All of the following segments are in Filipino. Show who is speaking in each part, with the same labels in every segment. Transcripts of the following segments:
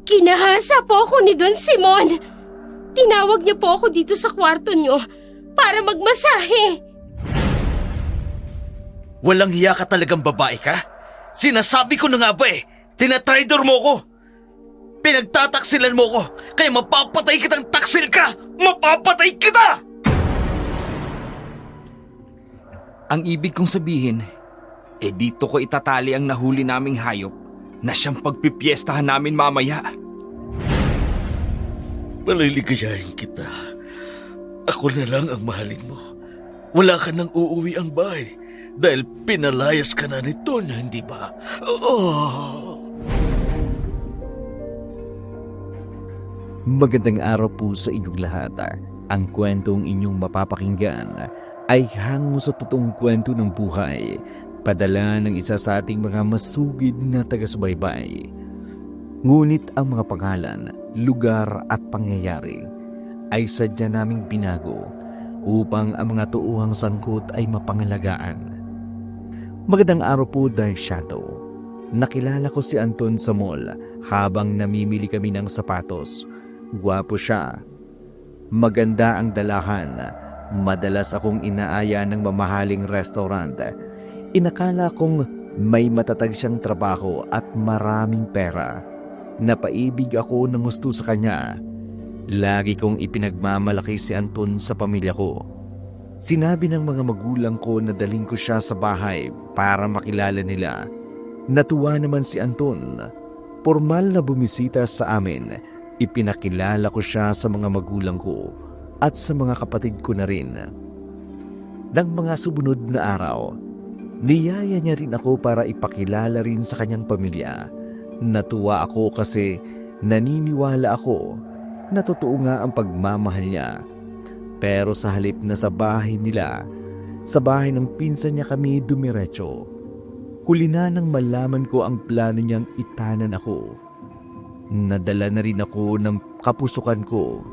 Speaker 1: Kinahasa po ako ni Don Simon. Tinawag niya po ako dito sa kwarto niyo para magmasahe.
Speaker 2: Walang hiya ka talagang babae ka? Sinasabi ko na nga ba tinatraidor mo ko. Pinagtataksilan mo ko, kaya mapapatay kitang taksil ka! Mapapatay kita!
Speaker 3: Ang ibig kong sabihin, dito ko itatali ang nahuli naming hayop na siyang pagpipiestahan namin mamaya.
Speaker 2: Maliligayahin kita. Ako na lang ang mahalin mo. Wala ka nang uuwi ang bahay dahil pinalayas ka na nito niya, hindi ba? Oh.
Speaker 4: Magandang araw po sa inyong lahat. Ang kwentong inyong mapapakinggan ay hango sa totoong kwento ng buhay, padala ng isa sa ating mga masugid na taga-subaybay. Ngunit ang mga pangalan, lugar at pangyayari ay sadya naming binago upang ang mga tuuhang sangkot ay mapangalagaan. Magandang araw po, Dark Shadow. Nakilala ko si Anton sa mall habang namimili kami ng sapatos. Gwapo siya. Maganda ang dalahan. Madalas akong inaaya ng mamahaling restaurant. Inakala kong may matatag siyang trabaho at maraming pera. Napaibig ako ng gusto sa kanya. Lagi kong ipinagmamalaki si Anton sa pamilya ko. Sinabi ng mga magulang ko na daling ko siya sa bahay para makilala nila. Natuwa naman si Anton. Formal na bumisita sa amin. Ipinakilala ko siya sa mga magulang ko at sa mga kapatid ko na rin. Nang mga sumunod na araw, niyaya niya rin ako para ipakilala rin sa kanyang pamilya. Natuwa ako kasi naniniwala ako na totoo nga ang pagmamahal niya. Pero sa halip na sa bahay nila, sa bahay ng pinsan niya kami dumiretso. Huli na nang malaman ko ang plano niyang itanan ako. Nadala na rin ako ng kapusukan ko.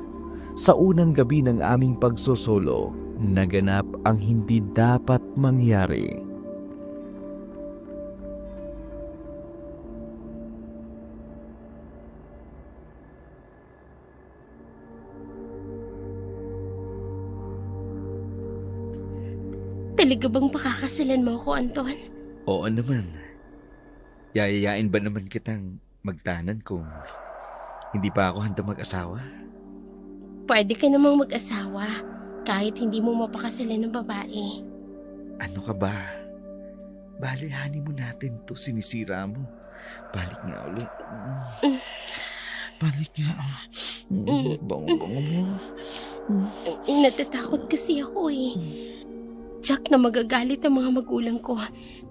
Speaker 4: Sa unang gabi ng aming pagsosolo, naganap ang hindi dapat mangyari.
Speaker 1: Talaga bang pakakasalan mo ako, Anton?
Speaker 2: Oo naman. Yayayain ba naman kitang magtanan kung hindi pa ako handang mag-asawa?
Speaker 1: Pwede ka namang mag-asawa kahit hindi mo mapakasalan ng babae.
Speaker 2: Ano ka ba? Balihanin mo natin to, sinisira mo. Balik nga ulit. Balik nga. Bango-bango mo.
Speaker 1: Natatakot kasi ako Jack, na magagalit ang mga magulang ko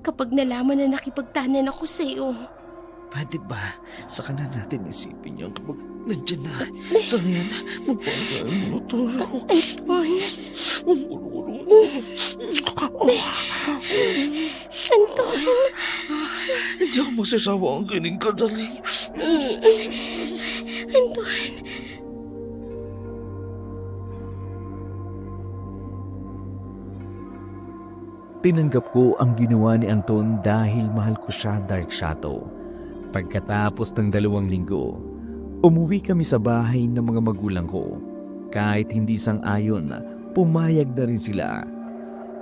Speaker 1: kapag nalaman na nakipagtanan ako sa iyo.
Speaker 2: Pwede ba? Saka na natin isipin yan kapag nandyan na. So yan, magpapagayin mo na to.
Speaker 1: Anton.
Speaker 2: Hindi ako masasawa ang kinig ka, darling.
Speaker 1: Anton.
Speaker 4: Tinanggap ko ang ginawa ni Anton dahil mahal ko siya, Dark Shadow. Pagkatapos ng 2 linggo, umuwi kami sa bahay ng mga magulang ko. Kahit hindi sang-ayon, pumayag na rin sila.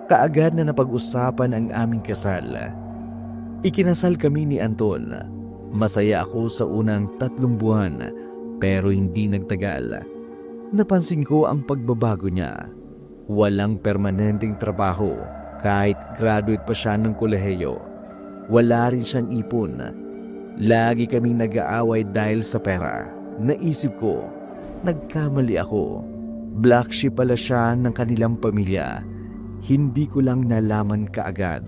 Speaker 4: Kaagad na napag-usapan ang aming kasal. Ikinasal kami ni Anton. Masaya ako sa unang 3 buwan, pero hindi nagtagal. Napansin ko ang pagbabago niya. Walang permanenteng trabaho. Kahit graduate pa siya ng kolehiyo, wala rin siyang ipon. Lagi kaming nag-aaway dahil sa pera. Naisip ko, nagkamali ako. Black sheep pala siya ng kanilang pamilya. Hindi ko lang nalaman kaagad.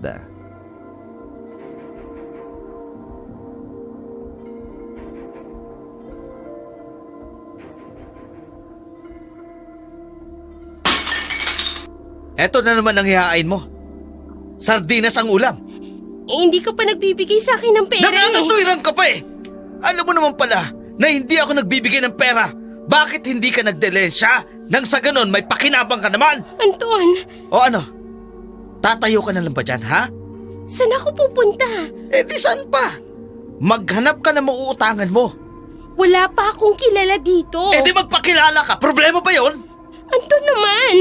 Speaker 2: Eto na naman ang hihain mo. Sardinas ang ulam.
Speaker 1: Hindi ka pa nagbibigay sa akin ng pera
Speaker 2: Nangangatwiran ka pa Alam mo naman pala na hindi ako nagbibigay ng pera. Bakit hindi ka nagdelensya? Nang sa ganon may pakinabang ka naman.
Speaker 1: Anton.
Speaker 2: O ano? Tatayo ka na lang ba dyan, ha?
Speaker 1: Saan ako pupunta?
Speaker 2: Di saan pa? Maghanap ka na mauutangan mo.
Speaker 1: Wala pa akong kilala dito.
Speaker 2: Eh di magpakilala ka, problema ba yon?
Speaker 1: Anton naman,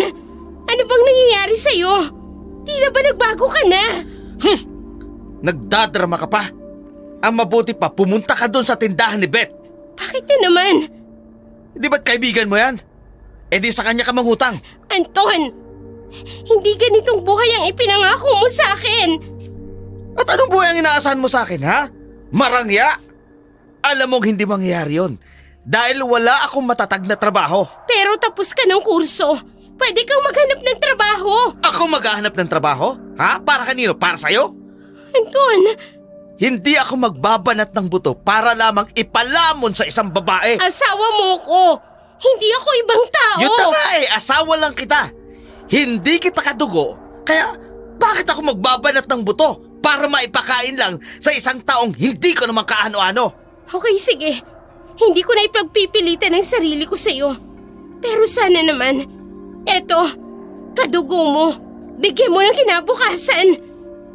Speaker 1: ano bang nangyayari sa'yo? Tila ba nagbago ka na?
Speaker 2: Nagdadrama ka pa. Ang mabuti pa, pumunta ka doon sa tindahan ni Beth.
Speaker 1: Bakit na naman?
Speaker 2: Di ba't kaibigan mo yan? Eh di sa kanya ka mangutang.
Speaker 1: Anton, hindi ganitong buhay ang ipinangako mo sa akin.
Speaker 2: At anong buhay ang inaasahan mo sa akin, ha? Marangya? Alam mong hindi mangyayari yun. Dahil wala akong matatag na trabaho.
Speaker 1: Pero tapos ka ng kurso. Pwede kang maghanap ng trabaho.
Speaker 2: Ako maghahanap ng trabaho? Ha? Para kanino? Para sa'yo?
Speaker 1: Anton,
Speaker 2: Hindi ako magbabanat ng buto para lamang ipalamon sa isang babae.
Speaker 1: asawa mo ko. Hindi ako ibang tao.
Speaker 2: Yun na nga eh, asawa lang kita. Hindi kita kadugo, kaya bakit ako magbabanat ng buto para maipakain lang sa isang taong hindi ko naman kaano-ano?
Speaker 1: Okay, sige. Hindi ko na ipagpipilitan ang sarili ko sa'yo. Pero sana naman, eto, kadugo mo. Bigyan mo ng kinabukasan.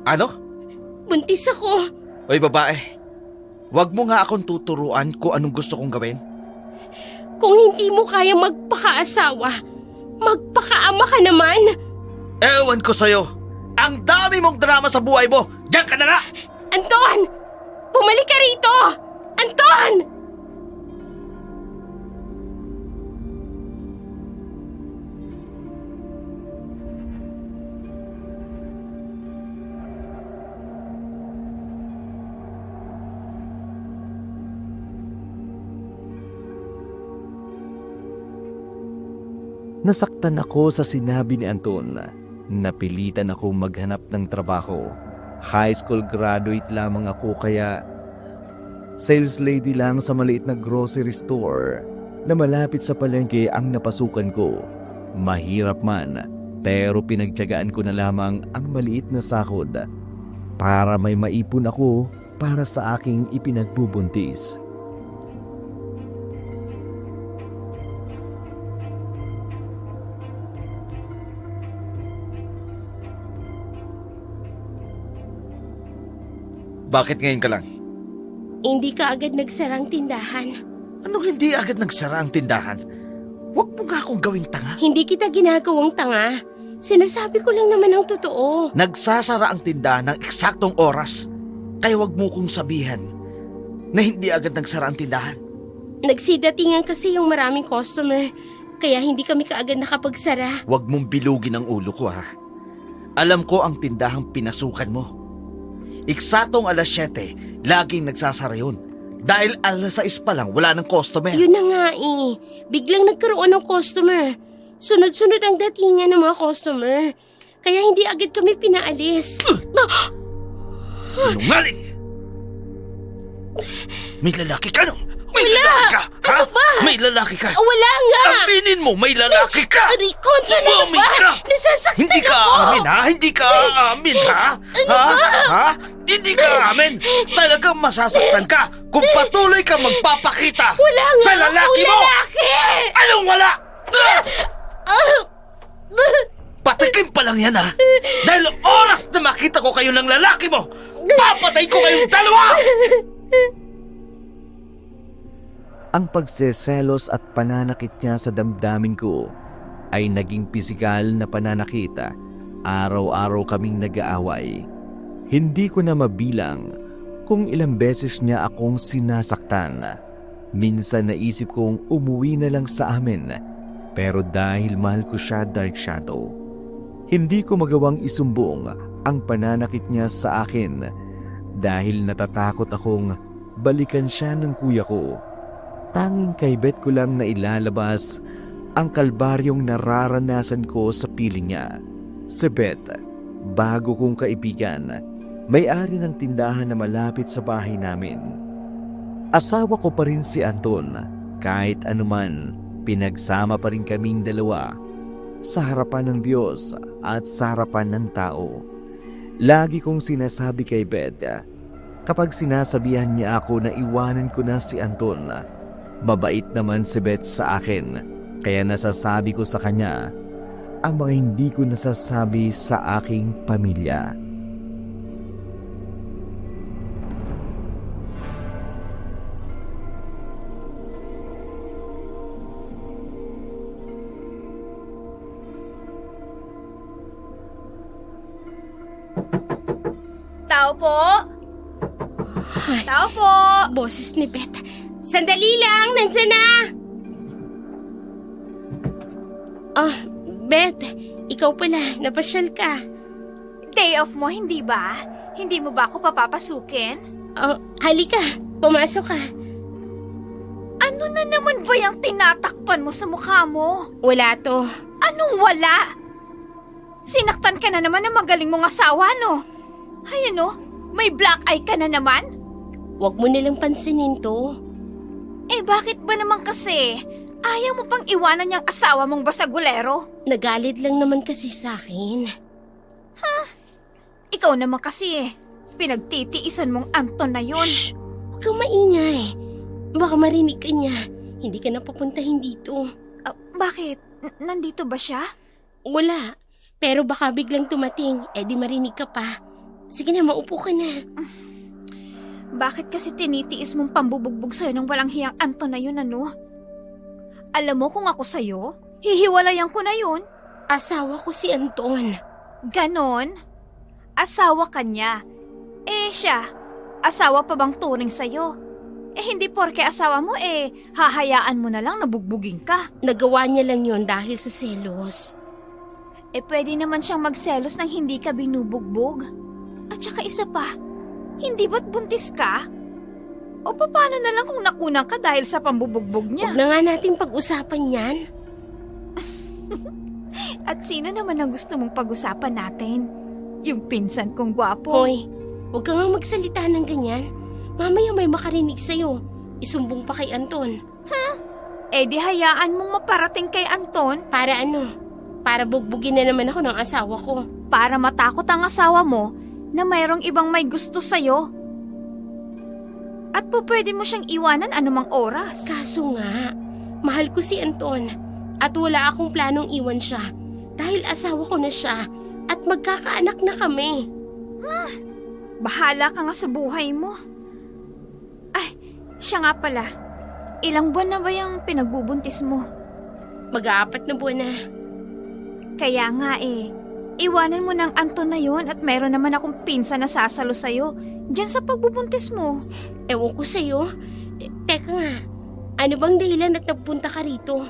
Speaker 2: Ano?
Speaker 1: Buntis ako.
Speaker 2: Oy babae, wag mo nga akong tuturuan kung anong gusto kong gawin.
Speaker 1: Kung hindi mo kaya magpakaasawa, magpakaama ka naman.
Speaker 2: Ewan ko sa'yo, ang dami mong drama sa buhay mo. Diyan ka na nga!
Speaker 1: Anton! Bumalik ka rito! Anton!
Speaker 4: Nasaktan ako sa sinabi ni Anton. Napilitan ako maghanap ng trabaho. High school graduate lamang ako kaya sales lady lang sa maliit na grocery store na malapit sa palengke ang napasukan ko. Mahirap man, pero pinagtiyagaan ko na lamang ang maliit na sahod para may maipon ako para sa aking ipinagbubuntis.
Speaker 2: Bakit ngayon ka lang?
Speaker 1: Hindi ka agad nagsarang tindahan.
Speaker 2: Anong hindi agad nagsara ang tindahan? Huwag mo nga akong gawing tanga.
Speaker 1: Hindi kita ginagawang tanga. Sinasabi ko lang naman ang totoo.
Speaker 2: Nagsasara ang tindahan ng eksaktong oras. Kaya huwag mo kong sabihan na hindi agad nagsara ang tindahan.
Speaker 1: Nagsidatingan kasi yung maraming customer. Kaya hindi kami kaagad nakapagsara.
Speaker 2: Huwag mong bilugin ang ulo ko, ha? Alam ko ang tindahang pinasukan mo. Eksatong alas 7, laging nagsasara yun. Dahil alas 6 pa lang, wala ng customer.
Speaker 1: Yun na nga eh. Biglang nagkaroon ng customer. Sunod-sunod ang datingan ng mga customer. Kaya hindi agad kami pinaalis.
Speaker 2: Sinungaling! May lalaki ka, no? May
Speaker 1: Wala!
Speaker 2: lalaki ka, ha?
Speaker 1: Ano ba?
Speaker 2: May lalaki ka.
Speaker 1: Wala nga!
Speaker 2: Aminin mo, may lalaki ka!
Speaker 1: Rico, ano
Speaker 2: Umamin
Speaker 1: ba?
Speaker 2: ka!
Speaker 1: Nasasaktan
Speaker 2: Hindi ka
Speaker 1: ako!
Speaker 2: aamin, ha? Hindi ka aamin, ha? Ha? Ha? Hindi ka aamin! Talagang masasaktan ka kung patuloy ka magpapakita
Speaker 1: Wala nga
Speaker 2: sa lalaki
Speaker 1: akong
Speaker 2: mo!
Speaker 1: lalaki!
Speaker 2: Anong wala? Patikim pa lang yan, ha? Dahil oras na makita ko kayo ng lalaki mo, papatay ko kayong dalawa!
Speaker 4: Ang pagseselos at pananakit niya sa damdamin ko ay naging pisikal na pananakit. Araw-araw kaming nag-aaway. Hindi ko na mabilang kung ilang beses niya akong sinasaktan. Minsan naisip kong umuwi na lang sa amin. Pero dahil mahal ko siya, Dark Shadow, hindi ko magawang isumbong ang pananakit niya sa akin dahil natatakot akong balikan siya ng kuya ko. Tanging kay Beth ko lang na ilalabas ang kalbaryong nararanasan ko sa piling niya. Si Beth, bago kong kaibigan, may-ari ng tindahan na malapit sa bahay namin. Asawa ko pa rin si Anton. Kahit anuman, pinagsama pa rin kaming dalawa sa harapan ng Diyos at sa harapan ng tao. Lagi kong sinasabi kay Beth, kapag sinasabihan niya ako na iwanan ko na si Anton, mabait naman si Beth sa akin, kaya nasasabi ko sa kanya ang mga hindi ko nasasabi sa aking pamilya.
Speaker 5: po?
Speaker 1: Ay,
Speaker 5: Tao po!
Speaker 1: boses ni Beth. Sandali lang, nandyan na! Ah, Beth, ikaw pala, napasyal ka.
Speaker 5: Day off mo, hindi ba? Hindi mo ba ako papapasukin?
Speaker 1: Oh, halika, pumasok ka.
Speaker 5: Ano na naman ba yung tinatakpan mo sa mukha mo?
Speaker 1: Wala to.
Speaker 5: Anong wala? Sinaktan ka na naman ng magaling mong asawa, no? Ay ano, may black eye ka na naman?
Speaker 1: Huwag mo nilang pansinin to.
Speaker 5: Eh bakit ba naman kasi? Ayaw mo pang iwanan yung asawa mong basagulero?
Speaker 1: Nagalit lang naman kasi sa akin.
Speaker 5: Ikaw naman kasi pinagtitiisan mong Anton na yun.
Speaker 1: Shh! Huwag kang maingay. Baka marinig ka niya. Hindi ka na papuntahin dito.
Speaker 5: Bakit? Nandito ba siya?
Speaker 1: Wala. Pero baka biglang tumating, di marinig ka pa. Sige na, maupo ka na.
Speaker 5: Bakit kasi tinitiis mong pambubugbog sa'yo ng walang hiyang Anton na yun, ano? Alam mo kung ako sa'yo, hihiwalayan ko na yun.
Speaker 1: Asawa ko si Anton.
Speaker 5: Ganon? Asawa ka niya. Eh siya, asawa pa bang turing sa'yo? Hindi porke asawa mo hahayaan mo na lang na bugbugin ka.
Speaker 1: Nagawa niya lang yon dahil sa selos.
Speaker 5: Pwede naman siyang magselos nang hindi ka binubugbog. At saka isa pa, hindi ba't buntis ka? O paano na lang kung nakunang ka dahil sa pambubugbog niya?
Speaker 1: Huwag na nga natin pag-usapan yan.
Speaker 5: At sino naman ang gusto mong pag-usapan natin? Yung pinsan kong gwapo.
Speaker 1: Hoy, huwag ka nga magsalita ng ganyan. Mamaya may makarinig sa'yo. Isumbong pa kay Anton.
Speaker 5: Di hayaan mong maparating kay Anton
Speaker 1: Para ano? Para bugbugin na naman ako ng asawa ko.
Speaker 5: para matakot ang asawa mo na mayroong ibang may gusto sa'yo. At pwede mo siyang iwanan anumang oras.
Speaker 1: Kaso nga, mahal ko si Anton. At wala akong planong iwan siya. Dahil asawa ko na siya. At magkakaanak na kami.
Speaker 5: Bahala ka nga sa buhay mo. Ay, siya nga pala. Ilang buwan na ba yung pinagbubuntis mo?
Speaker 1: Mag-aapat na buwan na.
Speaker 5: Kaya nga iwanan mo ng Anton na yun at mayroon naman akong pinsan na sasalo sa'yo dyan sa pagbubuntis mo.
Speaker 1: Ewan ko sa'yo. Teka nga, ano bang dahilan at nagpunta ka rito?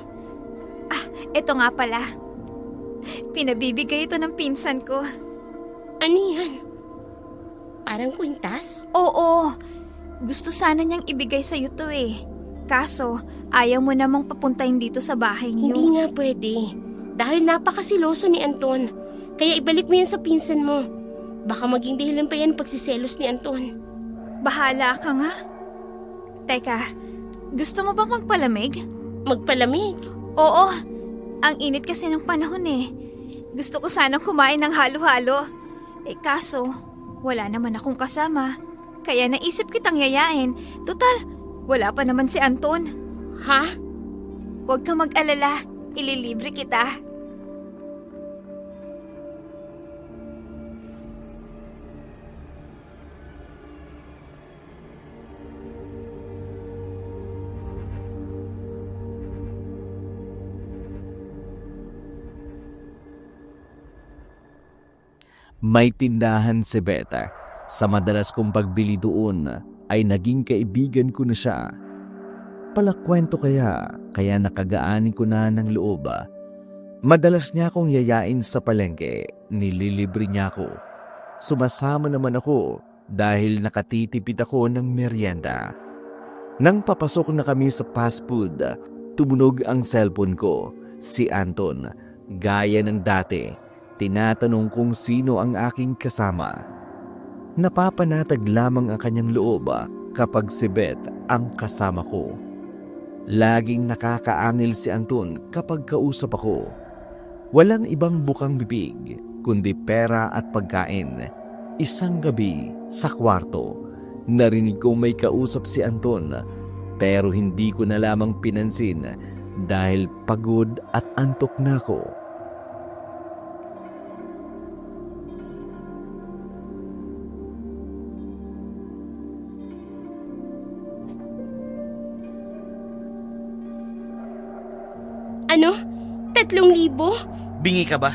Speaker 5: Ito nga pala. Pinabibigay ito ng pinsan ko.
Speaker 1: Ano yan? Parang kwintas?
Speaker 5: Oo, gusto sana niyang ibigay sa'yo to Kaso, ayaw mo namang papuntahin dito sa bahay niyo.
Speaker 1: Hindi nga pwede. Dahil napakasiloso ni Anton. Kaya ibalik mo yan sa pinsan mo. Baka maging dahilan pa yan pagsiselos ni Anton.
Speaker 5: Bahala ka nga. Teka, gusto mo bang magpalamig?
Speaker 1: Magpalamig.
Speaker 5: Oo, ang init kasi ng panahon Gusto ko sanang kumain ng halo-halo. Kaso, wala naman akong kasama. Kaya naisip kitang yayain. Total, wala pa naman si Anton.
Speaker 1: Ha?
Speaker 5: Huwag kang mag-alala, ililibre kita.
Speaker 4: May tindahan si Beta. Sa madalas kong pagbili doon ay naging kaibigan ko na siya. Palakwento kaya nakagaanin ko na ng loob. Madalas niya akong yayain sa palengke, nililibre niya ako. Sumasama naman ako dahil nakatitipid ako ng merienda. Nang papasok na kami sa fast food, tumunog ang cellphone ko. Si Anton, gaya ng dati, tinatanong kung sino ang aking kasama. Napapanatag lamang ang kanyang loob kapag si Beth ang kasama ko. Laging nakakaangil si Anton kapag kausap ako. Walang ibang bukang bibig kundi pera at pagkain. Isang gabi sa kwarto, narinig kong may kausap si Anton pero hindi ko na lamang pinansin dahil pagod at antok na ako.
Speaker 1: Ano? 3,000?
Speaker 2: Bingi ka ba?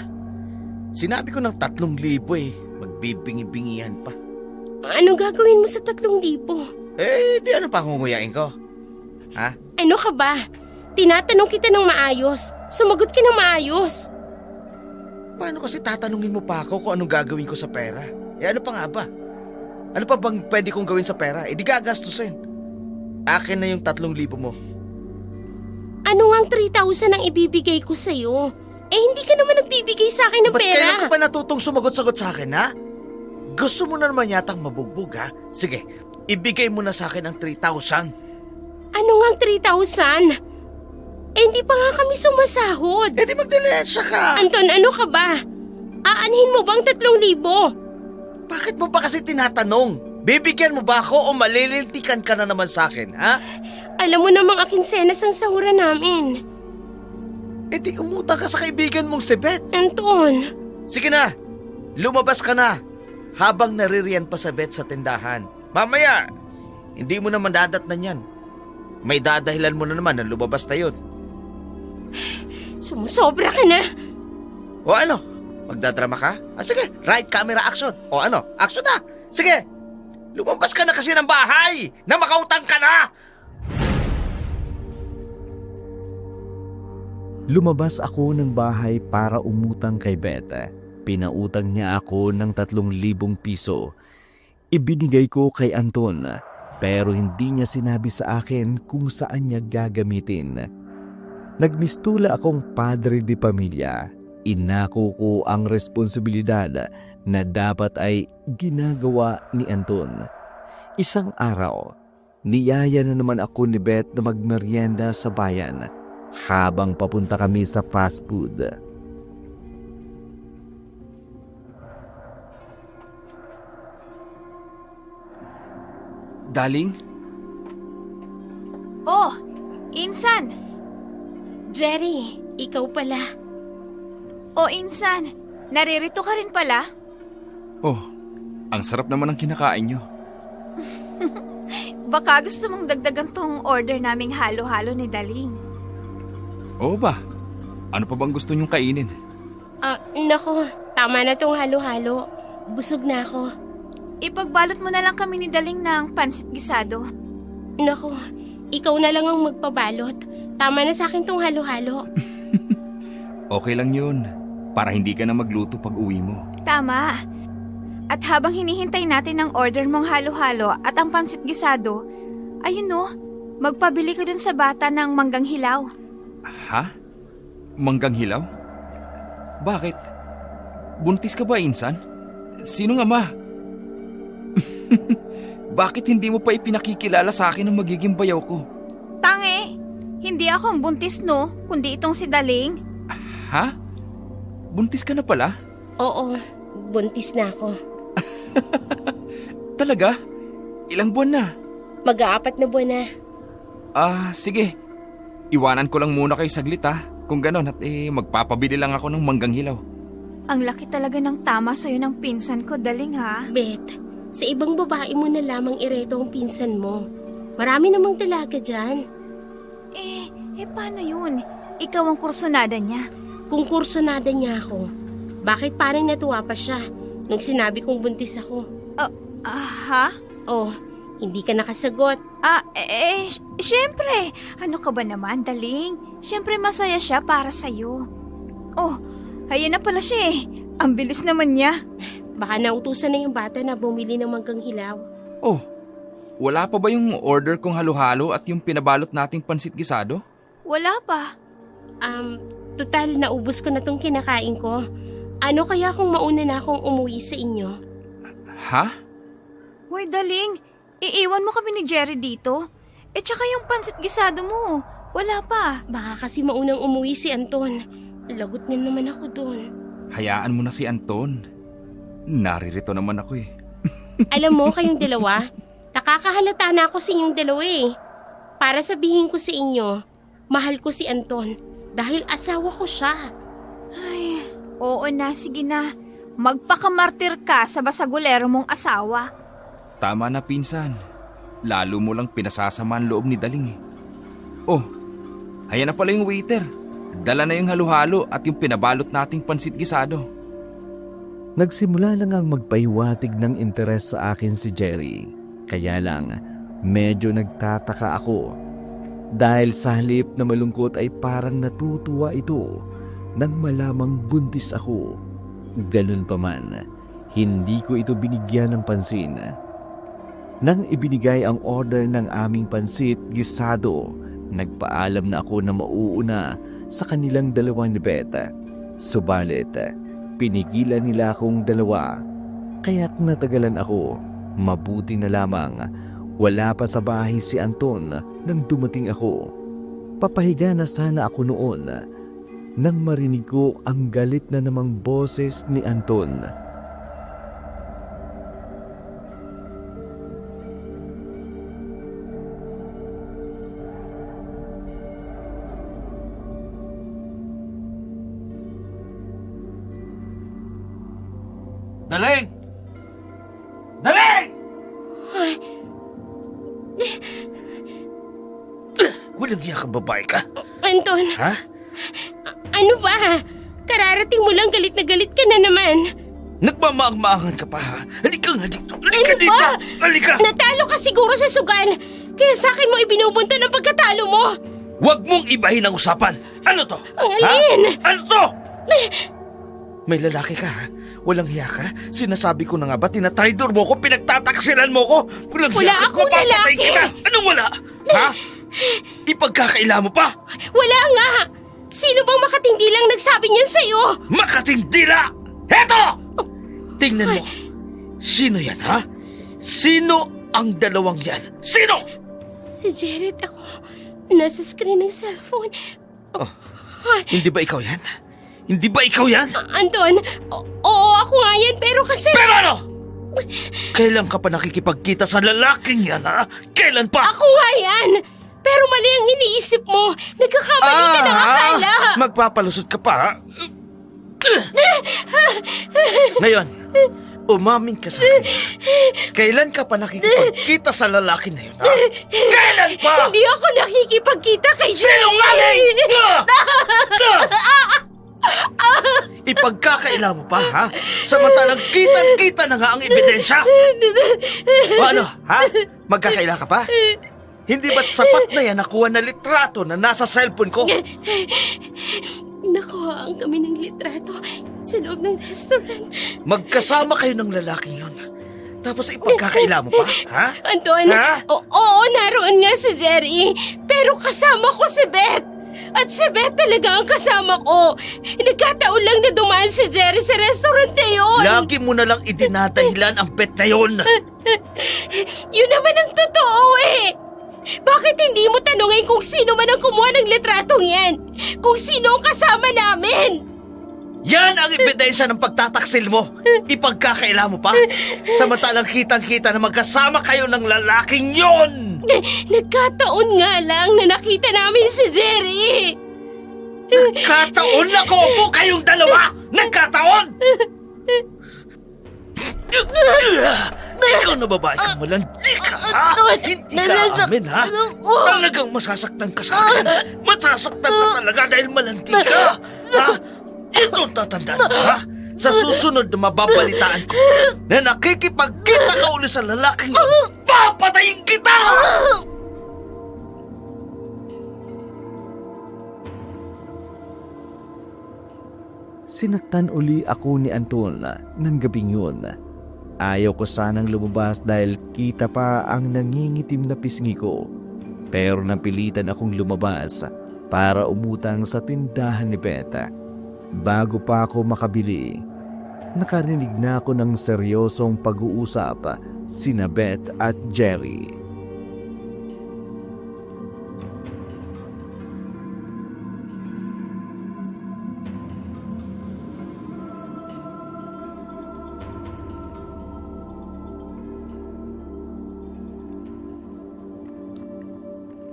Speaker 2: Sinabi ko ng 3,000 Magbibingi-bingihan pa.
Speaker 1: Anong gagawin mo sa 3,000?
Speaker 2: Di ano pa hunguyain ko? Ha?
Speaker 1: Ano ka ba? Tinatanong kita ng maayos. Sumagot ka ng maayos.
Speaker 2: Paano kasi tatanungin mo pa ako kung anong gagawin ko sa pera? Ano pa nga ba? Ano pa bang pwede kong gawin sa pera? Di gagastusin. Akin na yung 3,000 mo.
Speaker 1: Ano nga ang 3,000 ang ibibigay ko sa'yo? Hindi ka naman nagbibigay sa akin ng
Speaker 2: Ba't
Speaker 1: pera.
Speaker 2: kailan ka pa natutong sumagot-sagot sa akin, ha? Gusto mo na naman yatang mabugbog, ha? Sige, ibigay mo na sa akin ang 3,000.
Speaker 1: Ano nga ang 3,000? Hindi pa nga kami sumasahod.
Speaker 2: Di magdilensya ka.
Speaker 1: Anton, ano ka ba? Aanhin mo bang 3,000?
Speaker 2: Bakit mo ba kasi tinatanong? Bibigyan mo ba ako o malilintikan ka na naman sa akin, ha?
Speaker 1: Alam mo namang akinsenas ang sahuran namin.
Speaker 2: Di umutang ka sa kaibigan mong si Beth.
Speaker 1: Anton,
Speaker 2: Sige na, lumabas ka na habang naririyan pa sa Beth sa tindahan. Mamaya, hindi mo naman dadatnan yan. May dadahilan mo na naman na lumabas na yun.
Speaker 1: sumusobra ka na.
Speaker 2: O ano, magdadrama ka? Sige, right camera action. O ano, action na. Sige, lumabas ka na kasi ng bahay na makautang ka na.
Speaker 4: Lumabas ako ng bahay para umutang kay Beth. Pinautang niya ako ng 3,000 piso. Ibinigay ko kay Anton, pero hindi niya sinabi sa akin kung saan niya gagamitin. Nagmistula akong padre de pamilya. Inako ko ang responsibilidad na dapat ay ginagawa ni Anton. Isang araw, niyaya na naman ako ni Beth na magmerienda sa bayan habang papunta kami sa fast food.
Speaker 3: Daling?
Speaker 5: Oh, Insan!
Speaker 1: Jerry, ikaw pala.
Speaker 5: Oh, Insan! Naririto ka rin pala?
Speaker 3: Oh, ang sarap naman ng kinakain nyo.
Speaker 5: Baka gusto mong dagdagan tong order naming halo-halo ni Daling.
Speaker 3: Oo ba? Ano pa bang gusto nyong kainin?
Speaker 1: Nako, tama na tong halo-halo. Busog na ako.
Speaker 5: Ipagbalot mo na lang kami ni Daling ng pansit gisado.
Speaker 1: Nako, ikaw na lang ang magpabalot. Tama na sa akin tong halo-halo.
Speaker 3: Okay lang yun. Para hindi ka na magluto pag uwi mo.
Speaker 5: Tama. At habang hinihintay natin ang order mong halo-halo at ang pansit gisado, ayun no, magpabili ka dun sa bata ng manggang hilaw.
Speaker 3: Ha? Manggang hilaw? Bakit? Buntis ka ba, Insan? Sinong ama? Bakit hindi mo pa ipinakikilala sa akin ang magiging bayaw ko?
Speaker 5: Tange! Hindi ako ang buntis no, kundi itong si Daling.
Speaker 3: Ha? Buntis ka na pala?
Speaker 1: Oo, buntis na ako.
Speaker 3: Talaga? Ilang buwan na?
Speaker 1: Mag-aapat na buwan na.
Speaker 3: Sige. Iwanan ko lang muna kayo saglit Kung ganon at magpapabili lang ako ng manggang hilaw.
Speaker 5: Ang laki talaga ng tama sa'yo ng pinsan ko, Daling ha?
Speaker 1: Beth, sa ibang babae mo na lamang ireto ang pinsan mo. Marami namang dalaga dyan.
Speaker 5: Paano yun? Ikaw ang kursunada niya.
Speaker 1: Kung kursunada niya ako, bakit parang natuwa pa siya nung sinabi kong buntis ako?
Speaker 5: Ha?
Speaker 1: Oh, hindi ka nakasagot.
Speaker 5: Siyempre. Ano ka ba naman, Daling? Siyempre masaya siya para sa'yo. Oh, ayan na pala siya Ang bilis naman niya.
Speaker 1: Baka nautusan na yung bata na bumili ng manggang hilaw.
Speaker 3: Oh, wala pa ba yung order kong halo-halo at yung pinabalot nating pansit gisado?
Speaker 5: Wala pa.
Speaker 1: Total, naubos ko na tong kinakain ko. Ano kaya kung mauna na akong umuwi sa inyo?
Speaker 3: Ha?
Speaker 5: Hoy, Daling. Iiwan mo kami ni Jerry dito. Tsaka yung pansit gisado mo. Wala pa.
Speaker 1: Baka kasi maunang umuwi si Anton. Lagot na naman ako doon.
Speaker 3: Hayaan mo na si Anton. Naririto naman ako
Speaker 1: Alam mo, kayong dalawa, nakakahalata na ako sa inyong dalawa Para sabihin ko sa inyo, mahal ko si Anton dahil asawa ko siya.
Speaker 5: Ay, oo na, sige na. Magpakamartir ka sa basagulero mong asawa.
Speaker 3: Tama na, pinsan. Lalo mo lang pinasasama ang loob ni Daling Oh, ayan na pala yung waiter. Dala na yung halo-halo at yung pinabalot nating pansit gisado.
Speaker 4: Nagsimula na ngang magpahiwatig ng interes sa akin si Jerry. Kaya lang, medyo nagtataka ako. Dahil sa halip na malungkot ay parang natutuwa ito nang malamang buntis ako. Ganun pa man, hindi ko ito binigyan ng pansin. Nang ibinigay ang order ng aming pansit gisado, nagpaalam na ako na mauuna sa kanilang dalawang ni Beth. Subalit, pinigilan nila akong dalawa. Kaya't natagalan ako. Mabuti na lamang wala pa sa bahay si Anton nang dumating ako. Papahiga na sana ako noon nang marinig ko ang galit na namang boses ni Anton.
Speaker 2: Daling! Daling! Walang iya ka babae ka?
Speaker 1: Anton,
Speaker 2: Ha?
Speaker 1: ano ba? Kararating mo lang galit na galit ka na naman.
Speaker 2: Nagmamaang-maangan ka pa ha? Halika nga dito! Halika
Speaker 1: Ano
Speaker 2: dito!
Speaker 1: ba?
Speaker 2: Halika!
Speaker 1: Natalo ka siguro sa sugal. Kaya sa akin mo ibinubunta ng pagkatalo mo.
Speaker 2: Huwag mong ibahin ang usapan! Ano to?
Speaker 1: Ang alin?
Speaker 2: Ha? Ano to? May lalaki ka ha? Walang hiya ka? Sinasabi ko na nga ba tinatraidor mo ko? Pinagtataksilan mo ko? Walang
Speaker 1: Wala
Speaker 2: hiya ka?
Speaker 1: akong
Speaker 2: Mapapatay
Speaker 1: lalaki.
Speaker 2: kita! Anong wala? Ha? Ipagkakaila mo pa?
Speaker 1: Wala nga. Sino bang makatindi lang nagsabi niyan sa'yo?
Speaker 2: Makatindila! Heto! Tingnan mo. Sino yan, ha? Sino ang dalawang yan? Sino?
Speaker 1: Si Jared ako. Nasa screen ng cellphone.
Speaker 2: Oh, hindi ba ikaw yan? Hindi ba ikaw yan?
Speaker 1: Anton, oo ako nga yan pero kasi...
Speaker 2: Pero ano? Kailan ka pa nakikipagkita sa lalaking yan, ha? Kailan pa?
Speaker 1: Ako nga yan! Pero mali ang iniisip mo. Nagkakamali ka ng akala.
Speaker 2: Magpapalusot ka pa, ha? Ngayon, umamin ka sa akin. Kailan ka pa nakikipagkita sa lalaki na yun, ha? Kailan pa?
Speaker 1: Hindi ako nakikipagkita kay Jerry.
Speaker 2: Sinungaling! Ipagkakaila mo pa, ha? Samantalang kitang-kita na nga ang ebidensya. O ano, ha? Magkakaila ka pa? Hindi ba't sapat na yan nakuha na litrato na nasa cellphone ko?
Speaker 1: Nakuhaan kami ng litrato sa loob ng restaurant.
Speaker 2: Magkasama kayo ng lalaking yun. Tapos ipagkakaila mo pa, ha?
Speaker 1: Anton,
Speaker 2: Ha?
Speaker 1: oo, naroon nga si Jerry. Pero kasama ko si Beth. At si Beth talaga ang kasama ko. Nagkataon lang na dumaan si Jerry sa restaurant na yun.
Speaker 2: Lagi mo na lang idinadahilan ang bet na yun.
Speaker 1: Yun naman ang totoo eh. Bakit hindi mo tanungin kung sino man ang kumuha ng litratong yan? Kung sino ang kasama namin?
Speaker 2: Yan ang ebidensya ng pagtataksil mo. Ipagkakaila mo pa. Samantalang kitang-kita na magkasama kayo ng lalaking yon.
Speaker 1: Nagkataon nga lang na nakita namin si Jerry.
Speaker 2: Nagkataon na ko kayong dalawa! Nagkataon! Ikaw na babae kang malandi ka, ha? Hindi ka amin, ha? Talagang masasaktan ka sa akin. Masasaktan ka talaga dahil malandi ka, ha? Ito tatandaan mo, ha? Sa susunod na mababalitaan ko na nakikipagkita ka uli sa lalaking yun, papatayin kita!
Speaker 4: Sinaktan uli ako ni Anton ng gabing yun. Ayaw ko sanang lumabas dahil kita pa ang nangingitim na pisngi ko. Pero napilitan akong lumabas para umutang sa tindahan ni Beta. Bago pa ako makabili, nakarinig na ako ng seryosong pag-uusap sina Beth at Jerry.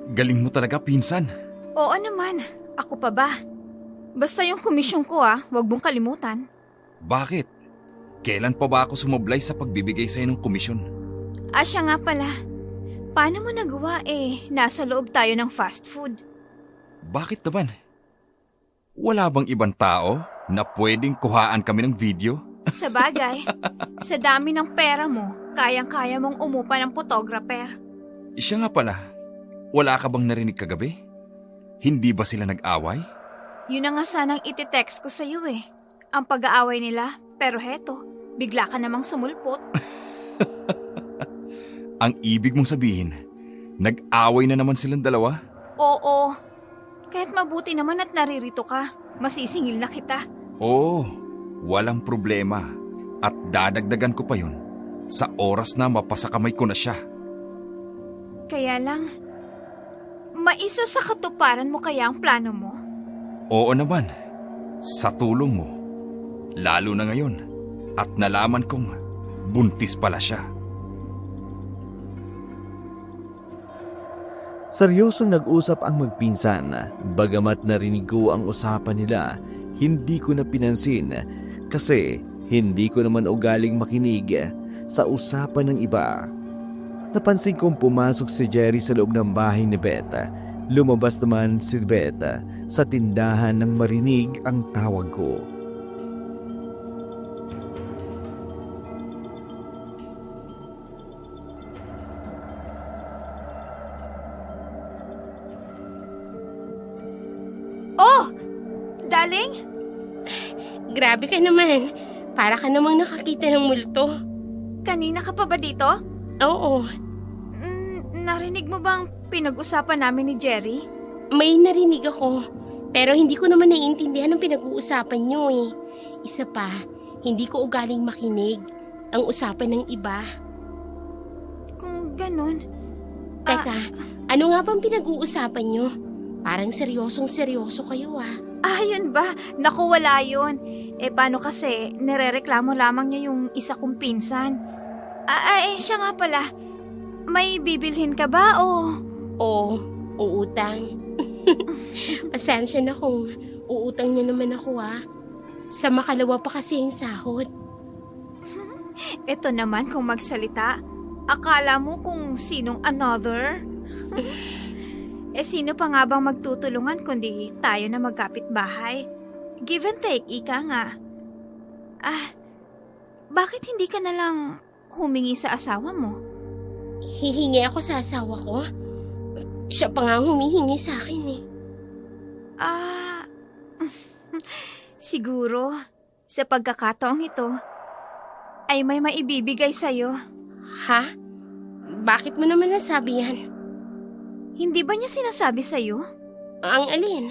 Speaker 3: Galing mo talaga, pinsan.
Speaker 5: Oo naman, ako pa ba? Basta yung komisyon ko wag mong kalimutan.
Speaker 3: Bakit? Kailan pa ba ako sumablay sa pagbibigay sa'yo ng komisyon?
Speaker 5: Siya nga pala. Paano mo nagawa nasa loob tayo ng fast food?
Speaker 3: Bakit naman? Wala bang ibang tao na pwedeng kuhaan kami ng video?
Speaker 5: Sa bagay, sa dami ng pera mo, kayang-kaya mong umupa ng photographer.
Speaker 3: Siya nga pala, wala ka bang narinig kagabi? Hindi ba sila nag-away?
Speaker 5: Yun na nga sanang iti-text ko sa'yo eh. Ang pag-aaway nila, pero heto, bigla ka namang sumulpot.
Speaker 3: Ang ibig mong sabihin, nag-away na naman silang dalawa?
Speaker 5: Oo, kahit mabuti naman at naririto ka, masisingil na kita.
Speaker 3: Oo, walang problema. At dadagdagan ko pa yun sa oras na mapasakamay ko na siya.
Speaker 5: Kaya lang, maisa sa katuparan mo kaya ang plano mo?
Speaker 3: Oo naman, sa tulong mo. Lalo na ngayon at nalaman kong buntis pala siya.
Speaker 4: Seryosong nag-usap ang magpinsan. Bagamat narinig ko ang usapan nila, hindi ko na pinansin kasi hindi ko naman ugaling makinig sa usapan ng iba. Napansin kong pumasok si Jerry sa loob ng bahay ni Beth. Lumabas naman si Beth sa tindahan nang marinig ang tawag ko.
Speaker 5: Oh! Darling?
Speaker 1: Grabe ka naman. Para ka namang nakakita ng multo.
Speaker 5: Kanina ka pa ba dito?
Speaker 1: Oo,
Speaker 5: Narinig mo bang pinag-usapan namin ni Jerry?
Speaker 1: may narinig ako. Pero hindi ko naman naiintindihan ang pinag-uusapan nyo eh. Isa pa, hindi ko ugaling makinig ang usapan ng iba.
Speaker 5: Kung ganun,
Speaker 1: Teka, ano nga bang pinag-uusapan nyo? Parang seryosong-seryoso kayo ah.
Speaker 5: yun ba? Naku, wala yun. Paano kasi, nirereklamo lamang niya yung isa kong pinsan. Siya nga pala. May bibilhin ka ba o...
Speaker 1: Oo, uutang. Pasensya na kung uutang niya naman ako ah. Sa makalawa pa kasi yung sahod.
Speaker 5: Ito naman kung magsalita. Akala mo kung sinong another? Sino pa nga bang magtutulungan kundi tayo na magkapit-bahay? Give and take, ika nga. Bakit hindi ka na lang humingi sa asawa mo?
Speaker 1: Hihingi ako sa asawa ko? Siya pa nga ang humihingi sa akin eh.
Speaker 5: Siguro, sa pagkakataong ito, ay may maibibigay sa'yo.
Speaker 1: Ha? Bakit mo naman nasabi yan?
Speaker 5: Hindi ba niya sinasabi sa'yo?
Speaker 1: Ang alin?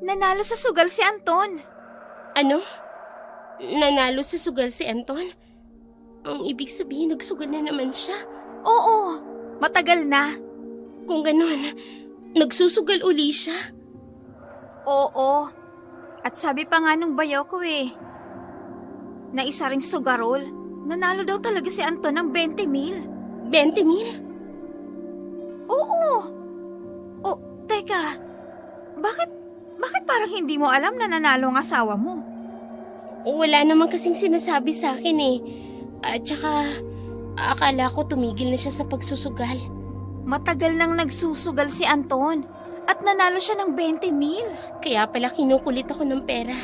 Speaker 5: Nanalo sa sugal si Anton.
Speaker 1: Ano? Nanalo sa sugal si Anton? Ang ibig sabihin, nagsugal na naman siya.
Speaker 5: Oo, matagal na.
Speaker 1: Kung ganon, nagsusugal uli siya.
Speaker 5: Oo. At sabi pa nga nung bayaw ko na isa ring sugarol, nanalo daw talaga si Anton ng 20,000.
Speaker 1: 20,000?
Speaker 5: Oo. Teka. Bakit parang hindi mo alam na nanalo ang asawa mo?
Speaker 1: Wala naman kasing sinasabi sa akin eh. At saka, akala ko tumigil na siya sa pagsusugal.
Speaker 5: Matagal nang nagsusugal si Anton at nanalo siya ng 20,000.
Speaker 1: Kaya pala kinukulit ako ng pera.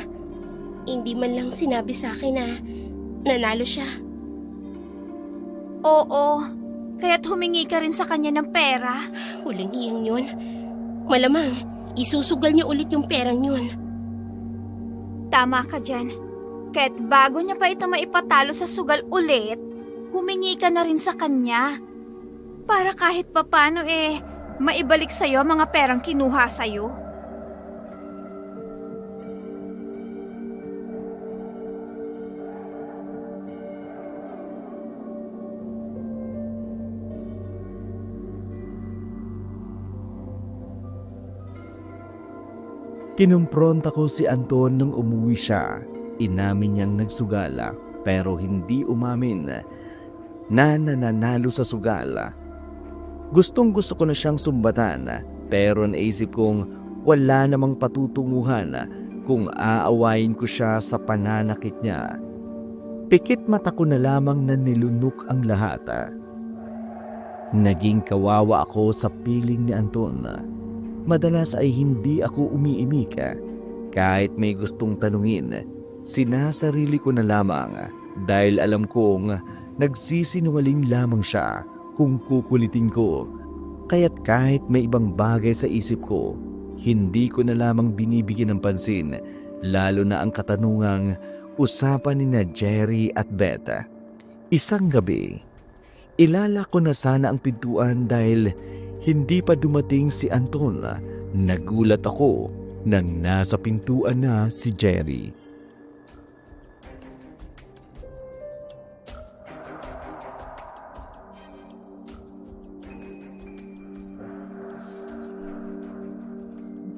Speaker 1: Hindi man lang sinabi sa akin na nanalo siya.
Speaker 5: Oo, kaya't humingi ka rin sa kanya ng pera.
Speaker 1: Walang iyang yun. Malamang, isusugal niya ulit yung perang yun.
Speaker 5: Tama ka dyan. Kaya't bago niya pa ito maipatalo sa sugal ulit, humingi ka na rin sa kanya. Para kahit papano maibalik sa'yo ang mga perang kinuha sa'yo.
Speaker 4: Kinumpronta ko si Anton nung umuwi siya. Inamin niyang nagsugala pero hindi umamin na nananalo sa sugala. Gustong gusto ko na siyang sumbatan pero naisip kong wala namang patutunguhan kung aawayin ko siya sa pananakit niya. Pikit mata ko na lamang na nilunok ang lahat. Naging kawawa ako sa piling ni Anton. Madalas ay hindi ako umiimik kahit may gustong tanungin. Sinasarili ko na lamang dahil alam kong nagsisinungaling lamang siya kung kukulitin ko. Kaya't kahit may ibang bagay sa isip ko, hindi ko na lamang binibigyan ng pansin, lalo na ang katanungang usapan ni na Jerry at Beth. Isang gabi, ilalak ko na sana ang pintuan dahil hindi pa dumating si Anton. Nagulat ako nang nasa pintuan na si Jerry.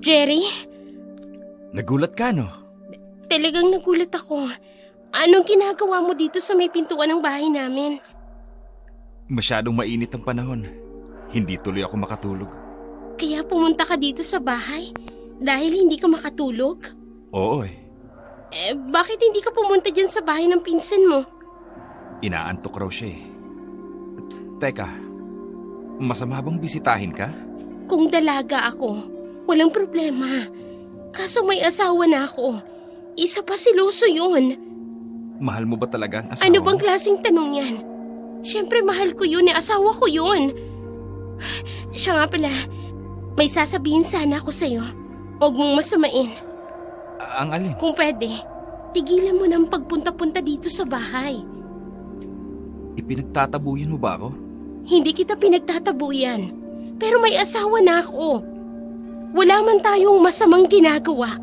Speaker 1: Jerry,
Speaker 3: Nagulat ka, no?
Speaker 1: talagang nagulat ako. Anong ginagawa mo dito sa may pintuan ng bahay namin?
Speaker 3: Masyadong mainit ang panahon. Hindi tuloy ako makatulog.
Speaker 1: Kaya pumunta ka dito sa bahay? Dahil hindi ka makatulog?
Speaker 3: Oo eh.
Speaker 1: Bakit hindi ka pumunta dyan sa bahay ng pinsan mo?
Speaker 3: Inaantok raw siya eh. Teka, masama bang bisitahin ka?
Speaker 1: Kung dalaga ako, walang problema. Kaso may asawa na ako. Isa pa siloso yun.
Speaker 3: Mahal mo ba talaga ang asawa
Speaker 1: Ano bang
Speaker 3: mo?
Speaker 1: klaseng tanong yan? Siyempre mahal ko yun, asawa ko yun. Siya nga pala, may sasabihin sana ako sa'yo. Huwag mong masamain.
Speaker 3: Ang alin?
Speaker 1: Kung pwede, tigilan mo ng pagpunta-punta dito sa bahay.
Speaker 3: Ipinagtatabuyan mo ba ako?
Speaker 1: Hindi kita pinagtatabuyan. Pero may asawa na ako. Wala man tayong masamang ginagawa.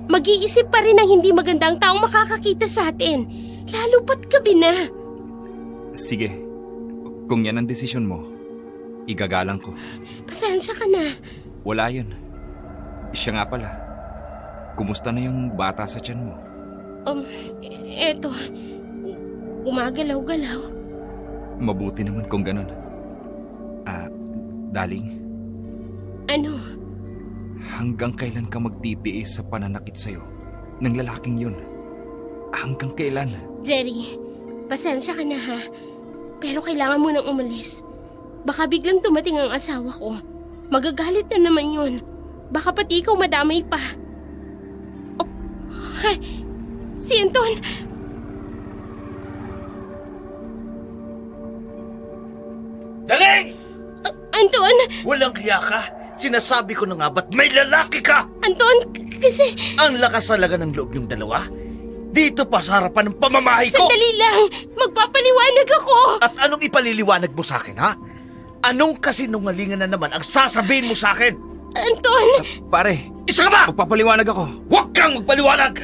Speaker 1: Mag-iisip pa rin ng hindi magandang taong makakakita sa atin. Lalo pat gabi na.
Speaker 3: Sige, kung yan ang desisyon mo, igagalang ko.
Speaker 1: Pasensya ka na.
Speaker 3: Wala yun. Siya nga pala. Kumusta na yung bata sa tiyan mo?
Speaker 1: Eto. Gumagalaw-galaw.
Speaker 3: Mabuti naman kung ganun. Darling,
Speaker 1: Ano?
Speaker 3: hanggang kailan ka magtitiis sa pananakit sa'yo ng lalaking yun? Hanggang kailan?
Speaker 1: Jerry, pasensya ka na ha. Pero kailangan mo nang umalis. Baka biglang dumating ang asawa ko. Magagalit na naman yun. Baka pati ikaw madamay pa. Oh, ay, si Anton!
Speaker 2: Daling!
Speaker 1: Anton!
Speaker 2: Walang hiya ka. Sinasabi ko na nga ba't may lalaki ka?
Speaker 1: Anton! Kasi...
Speaker 2: Ang lakas talaga ng loob yung dalawa. Dito pa sa harapan ng pamamahay ko.
Speaker 1: Sandali lang! Magpapaliwanag ako!
Speaker 2: At anong ipaliliwanag mo sa akin, ha? Anong kasinungalingan na naman ang sasabihin mo sa akin?
Speaker 1: Anton!
Speaker 3: Pare,
Speaker 2: Isa ka ba?
Speaker 3: magpapaliwanag ako.
Speaker 2: Huwag kang magpaliwanag!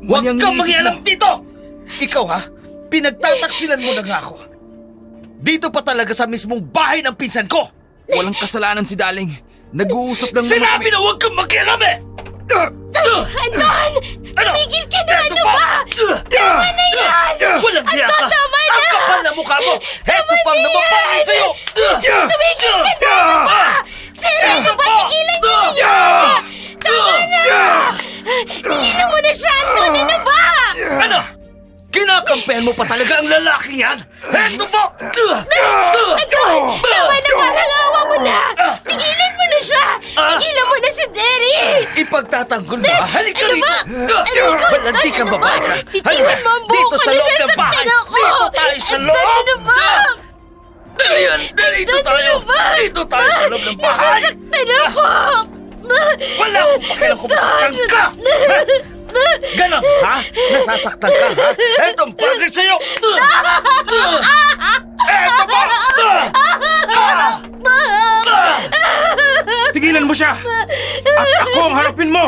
Speaker 2: Huwag
Speaker 3: Mali ang
Speaker 2: kang
Speaker 3: iniisip
Speaker 2: mangialam
Speaker 3: mo.
Speaker 2: dito! Ikaw ha, pinagtataksilan mo na nga ako. Dito pa talaga sa mismong bahay ng pinsan ko!
Speaker 3: Walang kasalanan si Daling. Nag-uusap lang naman
Speaker 2: Sinabi
Speaker 3: kami.
Speaker 2: na huwag kang makialam eh!
Speaker 1: Anton! Tumigil ka na! Ano ba?
Speaker 2: Tama na yan! Walang hiya ka!
Speaker 1: tama na!
Speaker 2: Ang kapal na mukha mo! Heto pang namapangin sa'yo!
Speaker 1: Tumigil ka na! Ano ba? Jerry, ano ba? Tigilan niyo na yan! Tama na! Tigilan mo na siya, Anton! Ano ba?
Speaker 2: Ano? Kinakampihan mo pa talaga ang lalaki yan? Heto po!
Speaker 1: Anton! Tama na, parang awa mo na! Tigilan mo na siya! Tigilan mo na si Jerry!
Speaker 2: Ipagtatanggol mo ha? Halika
Speaker 1: Ano
Speaker 2: rito!
Speaker 1: ba?
Speaker 2: Balanti kang babae ka!
Speaker 1: Bitiwan mo ang buhok
Speaker 2: Dito
Speaker 1: ko!
Speaker 2: sa loob ng bahay!
Speaker 1: Nasasaktan ako!
Speaker 2: Dito tayo sa
Speaker 1: Anton,
Speaker 2: loob!
Speaker 1: ano ba?
Speaker 2: Dali yan! Dito
Speaker 1: Anton,
Speaker 2: tayo!
Speaker 1: ano ba?
Speaker 2: Dito tayo sa loob ng bahay!
Speaker 1: Nasasaktan ako!
Speaker 2: Wala akong pakialam kung masaktan ka! Ganon, ha? Nasasaktan ka, ha? Etong bagay sa'yo! Eto ba?
Speaker 3: Tigilan mo siya! At ako ang harapin mo!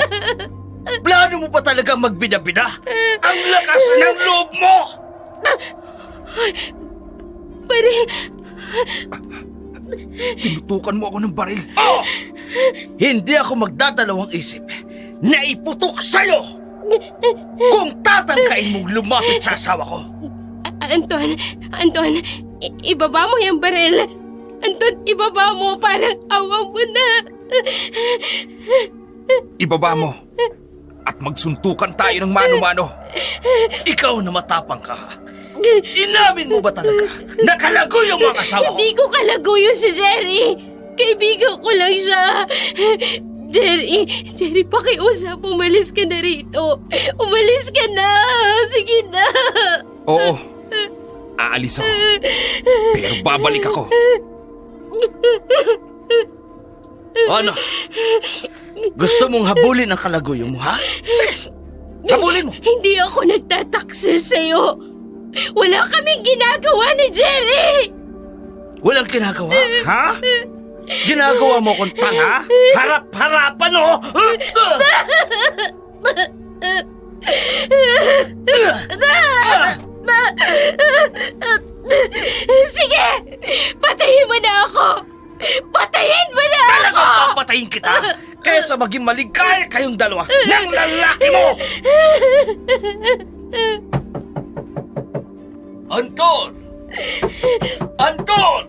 Speaker 2: Plano mo pa talaga magbida-bida? Ang lakas ng loob mo!
Speaker 1: Baril!
Speaker 3: Tinutukan mo ako ng baril.
Speaker 2: Oh! Hindi ako magdadalawang isip na iputok sa'yo kung tatangkain mong lumapit sa asawa ko.
Speaker 1: Anton, ibaba mo yung baril. Anton, ibaba mo, parang awa mo na.
Speaker 3: Ibaba mo. At magsuntukan tayo ng mano-mano.
Speaker 2: Ikaw na matapang ka. Inamin mo ba talaga na kalagoy ang mga asawa ko?
Speaker 1: Hindi ko kalaguyo si Jerry. Kaibigan ko lang siya. Jerry, pakiusap. Umalis ka na rito. Umalis ka na. Sige na.
Speaker 3: Oo, aalis ako. Pero babalik ako.
Speaker 2: Ano? Gusto mong habulin ang kalaguyo mo, ha? Sige, habulin mo.
Speaker 1: Hindi ako nagtataksil sa'yo. Wala kaming ginagawa ni Jerry.
Speaker 2: Walang ginagawa, ha? Ginagawa mo kong tanga? Harap-harapan, oh!
Speaker 1: Sige! Patayin mo na ako! Patayin mo na ako!
Speaker 2: Talagang papatayin kita! Kaysa maging maligaya kayong dalawa ng lalaki mo! Anton! Anton!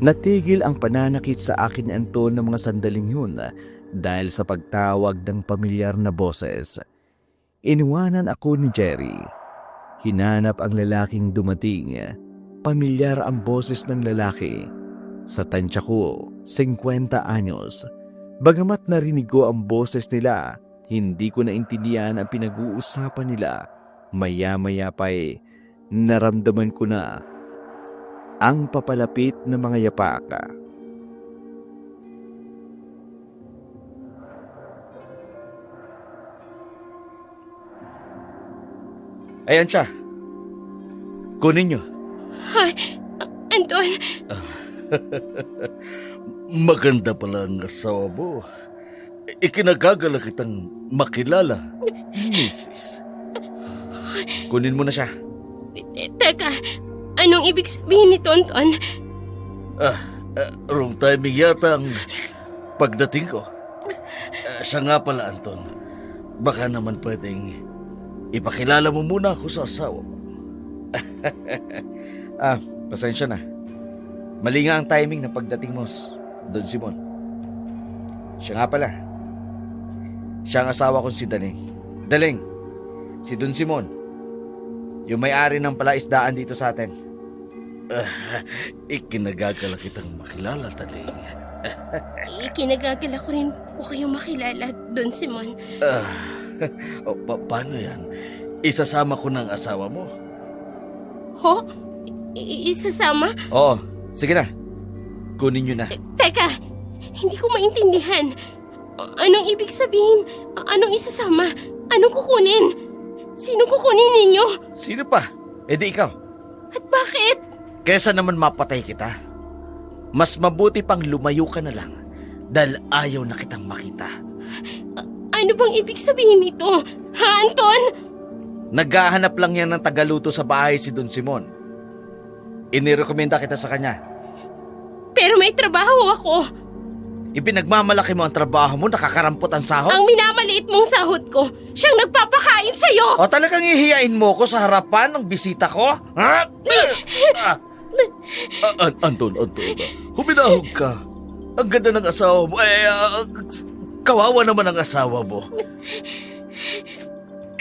Speaker 4: Natigil ang pananakit sa akin ni Anton ng mga sandaling yun dahil sa pagtawag ng pamilyar na boses. Iniwanan ako ni Jerry. Hinanap ang lalaking dumating. Pamilyar ang boses ng lalaki. Sa tansya ko, 50 anyos. Bagamat narinig ko ang boses nila, hindi ko naintindihan ang pinag-uusapan nila. Maya-maya pa naramdaman ko na ang papalapit ng mga yapaka.
Speaker 2: Ayan siya. Kunin niyo.
Speaker 1: Ay, Anton,
Speaker 2: Maganda pala ang asawa mo. Ikinagagala kitang makilala, Mrs. Kunin mo na siya.
Speaker 1: teka, anong ibig sabihin nito, Anton?
Speaker 2: Wrong timing yata ang pagdating ko. Siya nga pala, Anton. Baka naman pwedeng ipakilala mo muna ako sa asawa mo. Pasensya na. Mali nga ang timing ng pagdating mo, Don Simon. Siya nga pala. Siya ang asawa kong si Daling. Daling, si Don Simon. Yung may-ari ng palaisdaan dito sa atin. Ikinagagala kitang makilala, Daling.
Speaker 1: Ikinagagala ko rin po kayong makilala, Don Simon.
Speaker 2: Paano yan? Isasama ko ng asawa mo?
Speaker 1: Ho? Isasama?
Speaker 2: Oo, sige na. Kunin nyo na.
Speaker 1: Teka, hindi ko maintindihan. Anong ibig sabihin? Anong isasama? Anong kukunin? Sino kukunin ninyo?
Speaker 2: Sino pa? E di ikaw.
Speaker 1: At bakit?
Speaker 2: Kesa naman mapatay kita, mas mabuti pang lumayo ka na lang dahil ayaw na kitang makita.
Speaker 1: Ano bang ibig sabihin nito? Ha, Anton?
Speaker 2: Naghahanap lang yan ng tagaluto sa bahay si Don Simon. Inirekomenda kita sa kanya.
Speaker 1: Pero may trabaho ako.
Speaker 2: Ipinagmamalaki mo ang trabaho mo, nakakarampot ang sahod?
Speaker 1: Ang minamaliit mong sahod ko, siyang nagpapakain sa'yo.
Speaker 2: O talagang ihiyain mo ko sa harapan ng bisita ko? Ha? Anton, huminahog ka. Ang ganda ng asawa mo. Kawawa naman ang asawa mo.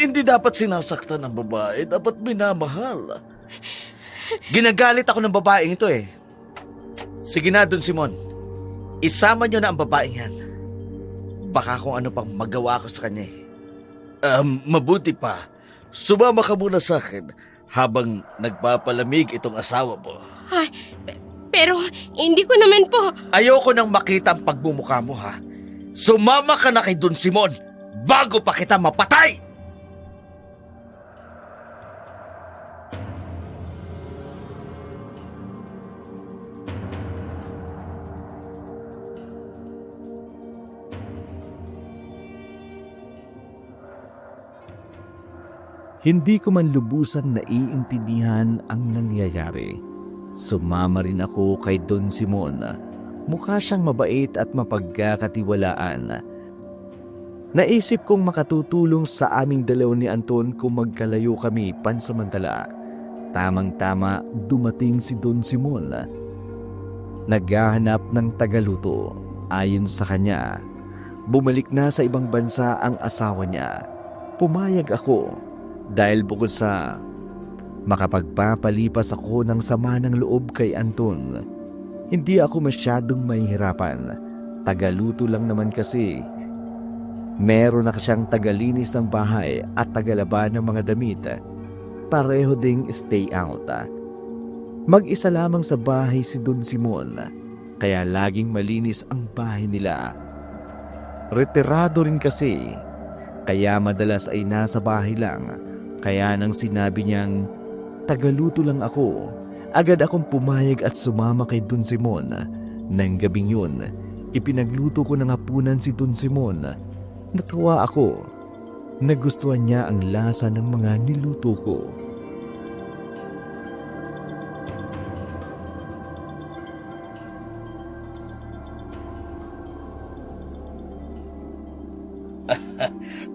Speaker 2: Hindi dapat sinasaktan ng babae, dapat minamahal. Ginagalit ako ng babaeng ito eh. Sige na, Don Simon. Isama nyo na ang babaeng yan. Baka kung ano pang magawa ko sa kanya eh. Mabuti pa, sumama ka muna sa akin habang nagpapalamig itong asawa mo.
Speaker 1: Ay, pero hindi ko naman po.
Speaker 2: Ayoko nang makita ang pagmumukha mo, ha? Sumama ka na kay Don Simon bago pa kita mapatay!
Speaker 4: Hindi ko man lubusan naiintindihan ang nangyayari. Sumama rin ako kay Don Simon. Mukha siyang mabait at mapagkakatiwalaan. Naisip kong makatutulong sa aming dalaw ni Anton kung magkalayo kami pansamantala. Tamang-tama dumating si Don Simon. Naghahanap ng tagaluto. Ayon sa kanya, bumalik na sa ibang bansa ang asawa niya. Pumayag ako. Dahil bukod sa makapagpapalipas ako ng sama ng loob kay Anton. Hindi ako masyadong mahihirapan. Tagaluto lang naman kasi. Meron na siyang tagalinis ng bahay at tagalaba ng mga damit. Pareho ding stay out. Mag-isa lamang sa bahay si Don Simon, kaya laging malinis ang bahay nila. Retirado rin kasi, kaya madalas ay nasa bahay lang. Kaya nang sinabi niyang tagaluto lang ako, agad akong pumayag at sumama kay Don Simon. Nang gabing yun, ipinagluto ko ng hapunan si Don Simon. Natuwa ako. Nagustuhan niya ang lasa ng mga niluto ko.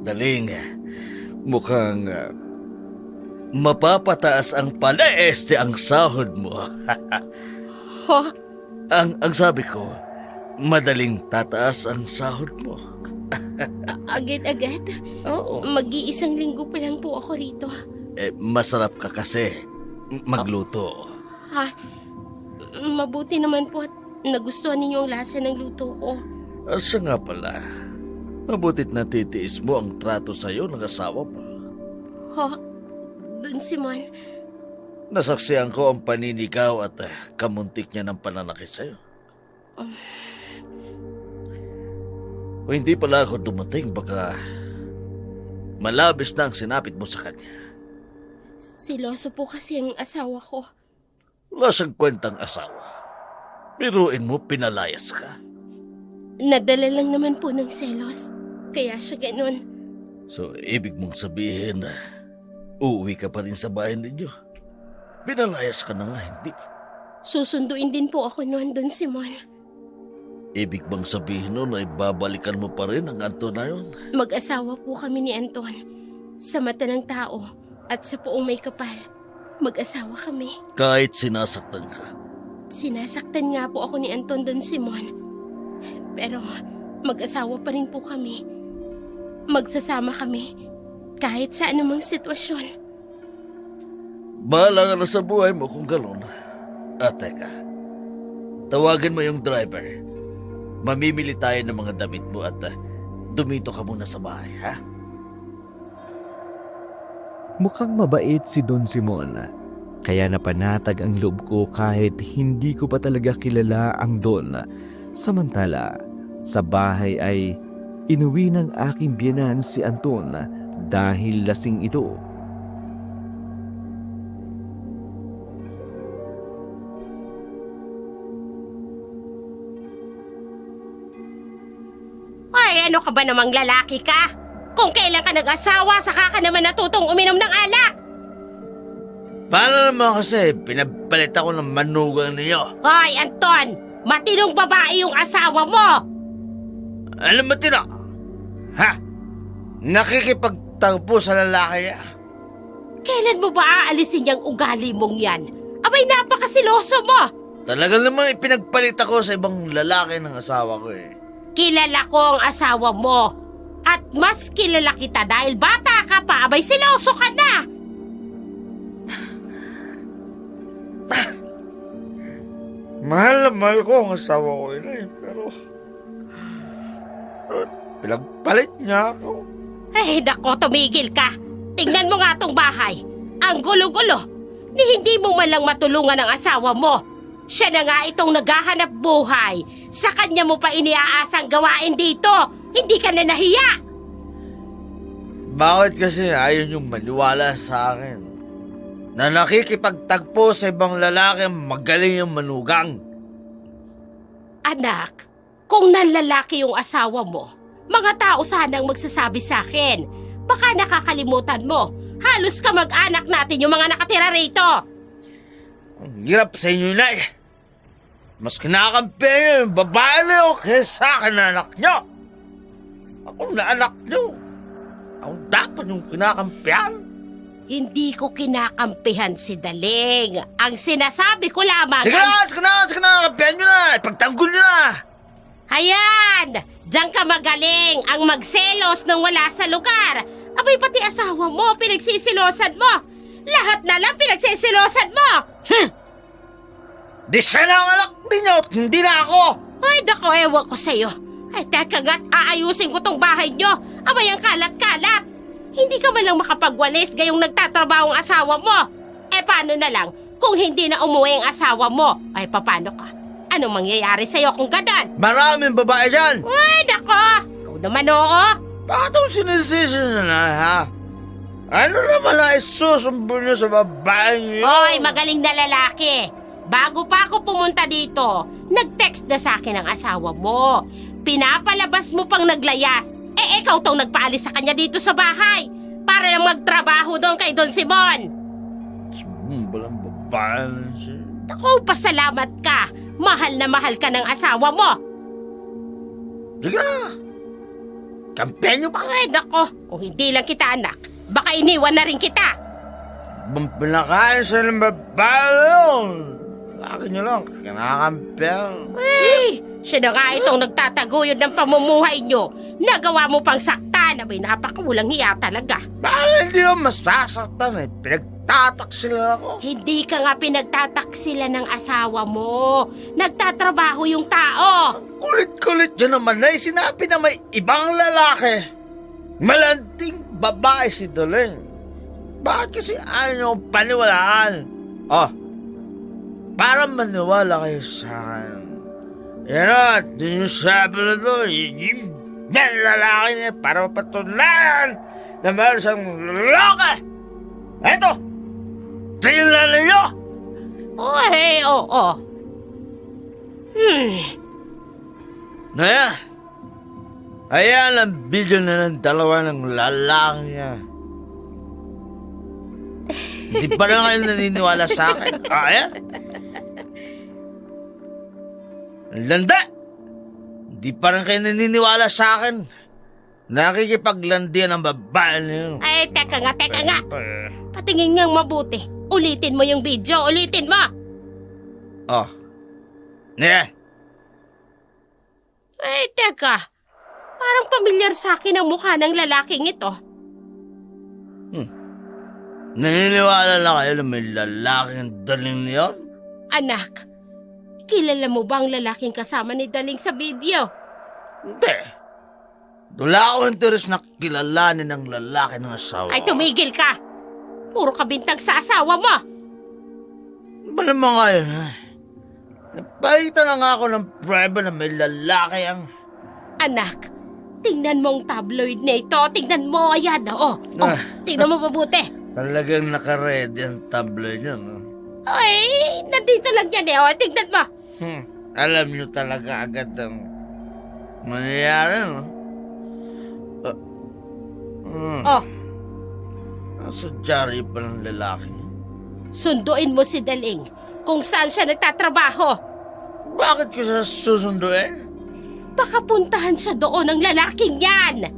Speaker 2: Daling, mukhang mapapataas ang palaeste ang sahod mo.
Speaker 1: Ho?
Speaker 2: Ang sabi ko, madaling tataas ang sahod mo.
Speaker 1: Agad-agad?
Speaker 2: Oo.
Speaker 1: Mag-iisang linggo pa lang po ako rito.
Speaker 2: Masarap ka kasi magluto.
Speaker 1: Ha? Mabuti naman po at nagustuhan ninyo ang lasa ng luto ko.
Speaker 2: Siya nga pala, mabutit na titiis mo ang trato sa'yo ng asawa mo.
Speaker 1: Ho? Don Simon?
Speaker 2: Nasaksihan ko ang paninikaw at kamuntik niya ng pananakit sa'yo. O hindi pala ako dumating, baka malabis na ang sinapit mo sa kanya.
Speaker 1: Siloso po kasi ang asawa ko.
Speaker 2: Wala siyang kwentang asawa. Biruin mo, pinalayas ka.
Speaker 1: Nadala lang naman po ng selos. Kaya siya ganun.
Speaker 2: So, ibig mong sabihin na uuwi ka pa rin sa bahay ninyo. Pinalayas ka na nga, hindi?
Speaker 1: Susunduin din po ako noon, Don Simon.
Speaker 2: Ibig bang sabihin nun ay babalikan mo pa rin ang Anton na yun?
Speaker 1: Mag-asawa po kami ni Anton. Sa mata ng tao at sa poong may kapal. Mag-asawa kami.
Speaker 2: Kahit sinasaktan ka.
Speaker 1: Sinasaktan nga po ako ni Anton, Don Simon. Pero mag-asawa pa rin po kami. Magsasama kami kahit sa anumang sitwasyon.
Speaker 2: Bahala ka na sa buhay mo kung gano'n. Teka. Tawagan mo yung driver. Mamimili tayo ng mga damit mo at dumito ka muna sa bahay, ha?
Speaker 4: Mukhang mabait si Don Simon. Kaya napanatag ang loob ko kahit hindi ko pa talaga kilala ang Don. Samantala, sa bahay ay inuwi ng aking biyenan si Anton dahil lasing ito.
Speaker 1: Ay, ano ka ba namang lalaki ka? Kung kailan ka nag-asawa, saka ka naman natutong uminom ng alak.
Speaker 2: Paano naman kasi pinapalit ako ng manugang niyo?
Speaker 1: Hoy, Anton! Matinong babae yung asawa mo!
Speaker 2: Alam mo, Tino? Ha? Nakikipagtagpo sa lalaki niya.
Speaker 1: Kailan mo ba aalisin yung ugali mong yan? Abay, napakasiloso mo!
Speaker 2: Talaga naman ipinagpalit ako sa ibang lalaki ng asawa ko eh.
Speaker 1: Kilala ko ang asawa mo. At mas kilala kita dahil bata ka pa. Abay, siloso ka na!
Speaker 2: Mahal na mahal ko ang asawa ko yun eh. Pero pinagpalit niya ako.
Speaker 1: Ay, nako, tumigil ka. Tingnan mo nga tong bahay. Ang gulo-gulo. Ni hindi mo man lang matulungan ang asawa mo. Siya na nga itong naghahanap buhay. Sa kanya mo pa iniaasang gawain dito. Hindi ka na nahiya.
Speaker 2: Bakit kasi ayaw niyong maniwala sa akin? Na nakikipagtagpo sa ibang lalaki magaling yung manugang.
Speaker 1: Anak, kung nanlalaki yung asawa mo, mga tao sanang magsasabi sa akin. Baka nakakalimutan mo. Halos kamag-anak natin yung mga nakatira rito.
Speaker 2: Ang hirap sa inyo na eh. Mas kinakampi niyo yung babae niyo kaysa akin na anak niyo. Ako na anak niyo. Ako dapat yung kinakampihan.
Speaker 1: Hindi ko kinakampihan si Daling. Ang sinasabi ko lamang...
Speaker 2: Sige na, kampihan niyo na. Ipagtanggol niyo na.
Speaker 1: Hayan! Diyan ka magaling ang magselos nang wala sa lugar. Abay, pati asawa mo, pinagsisilosan mo. Lahat na lang pinagsisilosan mo!
Speaker 2: Di siya na ang anak ninyo at hindi na ako!
Speaker 1: Ay, naku, ewan ko sa'yo. Ay, teka nga't aayusin ko tong bahay nyo. Abay, ang kalat-kalat. Hindi ka man lang makapagwalis gayong nagtatrabaho ang asawa mo. Eh, paano na lang kung hindi na umuwi ang asawa mo? Ay, paano ka? Anong mangyayari sa'yo kung ganon?
Speaker 2: Maraming babae dyan!
Speaker 1: Ay, nako! Ikaw naman, oo.
Speaker 2: Bakit ang sinisisi nyo na, ha? Ano naman na isusumbo nyo sa babae niyo?
Speaker 1: Oy, magaling na lalaki. Bago pa ako pumunta dito, nag-text na sa akin ang asawa mo. Pinapalabas mo pang naglayas. Eh, ikaw tong nagpaalis sa kanya dito sa bahay para lang magtrabaho doon kay Don Simon.
Speaker 2: Walang babae na siya.
Speaker 1: Naku, pasalamat ka. Mahal na mahal ka ng asawa mo.
Speaker 2: Sige na! Kampihan nyo pa!
Speaker 1: Ay, nako, kung hindi lang kita anak, baka iniwan na rin kita.
Speaker 2: Bang pinakain sa ng babae yun! Akin nyo lang, kinakampihan.
Speaker 1: Ay, siya na nga itong nagtataguyod ng pamumuhay nyo. Nagawa mo pang saktan. Abay, napakawalang hiya talaga.
Speaker 2: Bakit hindi mo masasaktan eh? Pinagtataksila ako.
Speaker 1: Hindi ka nga pinagtataksila ng asawa mo. Nagtatrabaho yung tao.
Speaker 2: Kulit-kulit dyan naman na sinabi na may ibang lalaki. Malanding babae si Doleng. Bakit kasi ayaw nyo paniwalaan? Oh, para maniwala kayo sa akin. Yan o, din yung sabi na to, yung lalaki niya para mapatunayan na meron siyang lalaki. Eto, tingnan ninyo!
Speaker 1: Oy, oo.
Speaker 2: Naya, ayan ang video na ng dalawa ng lalaki niya. Hindi pa na kayo naniniwala sa akin. Ayan. Landa! Hindi pa rin kayo naniniwala sa akin. Nakikipaglandian ang babae niyo.
Speaker 1: Ay, teka nga. Patingin ngang mabuti. Ulitin mo yung video, ulitin mo.
Speaker 2: Oh. Nila.
Speaker 1: Ay, teka. Parang pamilyar sa akin ang mukha ng lalaking ito.
Speaker 2: Naniniwala na kayo na may lalaking daling niyon?
Speaker 1: Anak, kilala mo ba ang lalaking kasama ni Daling sa video?
Speaker 2: Hindi. Wala akong interes na kilalanin ng lalaki ng asawa.
Speaker 1: Ay, tumigil ka. Puro kabintag sa asawa mo.
Speaker 2: Malamang nga yun, ha? Napalitan na nga ako ng prueba na may lalaki ang...
Speaker 1: Anak, tingnan mo ang tabloid na ito. Tingnan mo, ayan. Tingnan mo mabuti.
Speaker 2: Talagang nakaredy ang tabloid niya, no?
Speaker 1: Ay, nandito lang yan eh. Tingnan mo.
Speaker 2: Alam niyo talaga agad ang mangyayari, no? Nasa dyaryo pa ng lalaki.
Speaker 1: Sunduin mo si Daling kung saan siya nagtatrabaho.
Speaker 2: Bakit ko siya susunduin?
Speaker 1: Baka puntahan siya doon ng lalaking yan.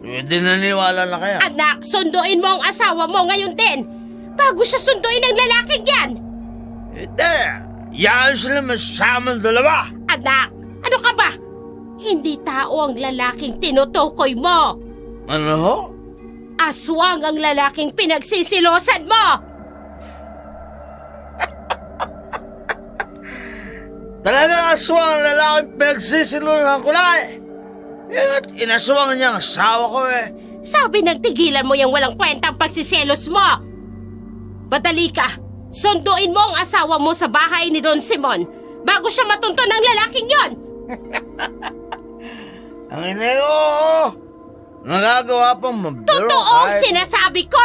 Speaker 2: Hindi naniwala na kaya.
Speaker 1: Anak, sunduin mo ang asawa mo ngayon din. Bago siya sunduin ang lalaking yan.
Speaker 2: Hindi. Yan sila masamang dalawa.
Speaker 1: Anak, ano ka ba? Hindi tao ang lalaking tinutukoy mo.
Speaker 2: Ano ho?
Speaker 1: Aswang ang lalaking pinagsisilosan mo.
Speaker 2: Talagang aswang ang lalaking pinagsisilunan ko na eh. At inaswang niya ang asawa ko eh.
Speaker 1: Sabi nagtigilan mo yung walang kwentang pagsiselos mo. Madali ka. Sunduin mo ang asawa mo sa bahay ni Don Simon bago siya matunto ng lalaking yon.
Speaker 2: Ang inay ko, nagagawa pang mabiro.
Speaker 1: Totoo ang sinasabi ko.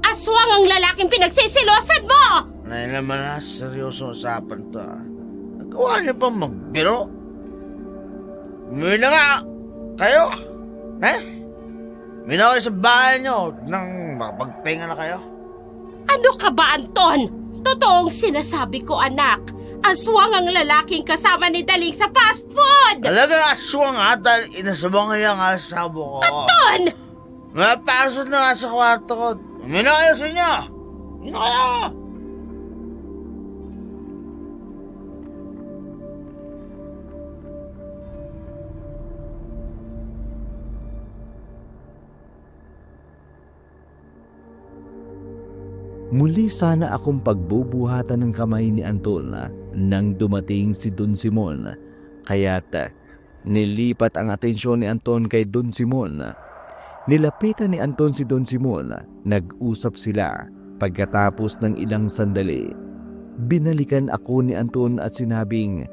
Speaker 1: Aswang ang lalaking pinagsisilosan mo.
Speaker 2: Nay naman na, seryosong usapan to ah. Nagawa niyo pang magbiro. Umuwi na nga kayo. Umuwi na kayo sa bahay niyo nang makapagpahinga na kayo.
Speaker 1: Ano ka ba, Anton? Totoong sinasabi ko, anak. Aswang ang lalaking kasama ni Daling sa fast food.
Speaker 2: Talaga aswang ha dahil inasabang niya ang asawa ko.
Speaker 1: Anton!
Speaker 2: Napasok na nga sa kwarto ko. Umuwi na kayo sa inyo. Umuwi na kayo.
Speaker 4: Muli sana akong pagbubuhatan ng kamay ni Anton nang dumating si Don Simon. Kaya't nilipat ang atensyon ni Anton kay Don Simon. Nilapitan ni Anton si Don Simon. Nag-usap sila. Pagkatapos ng ilang sandali, binalikan ako ni Anton at sinabing,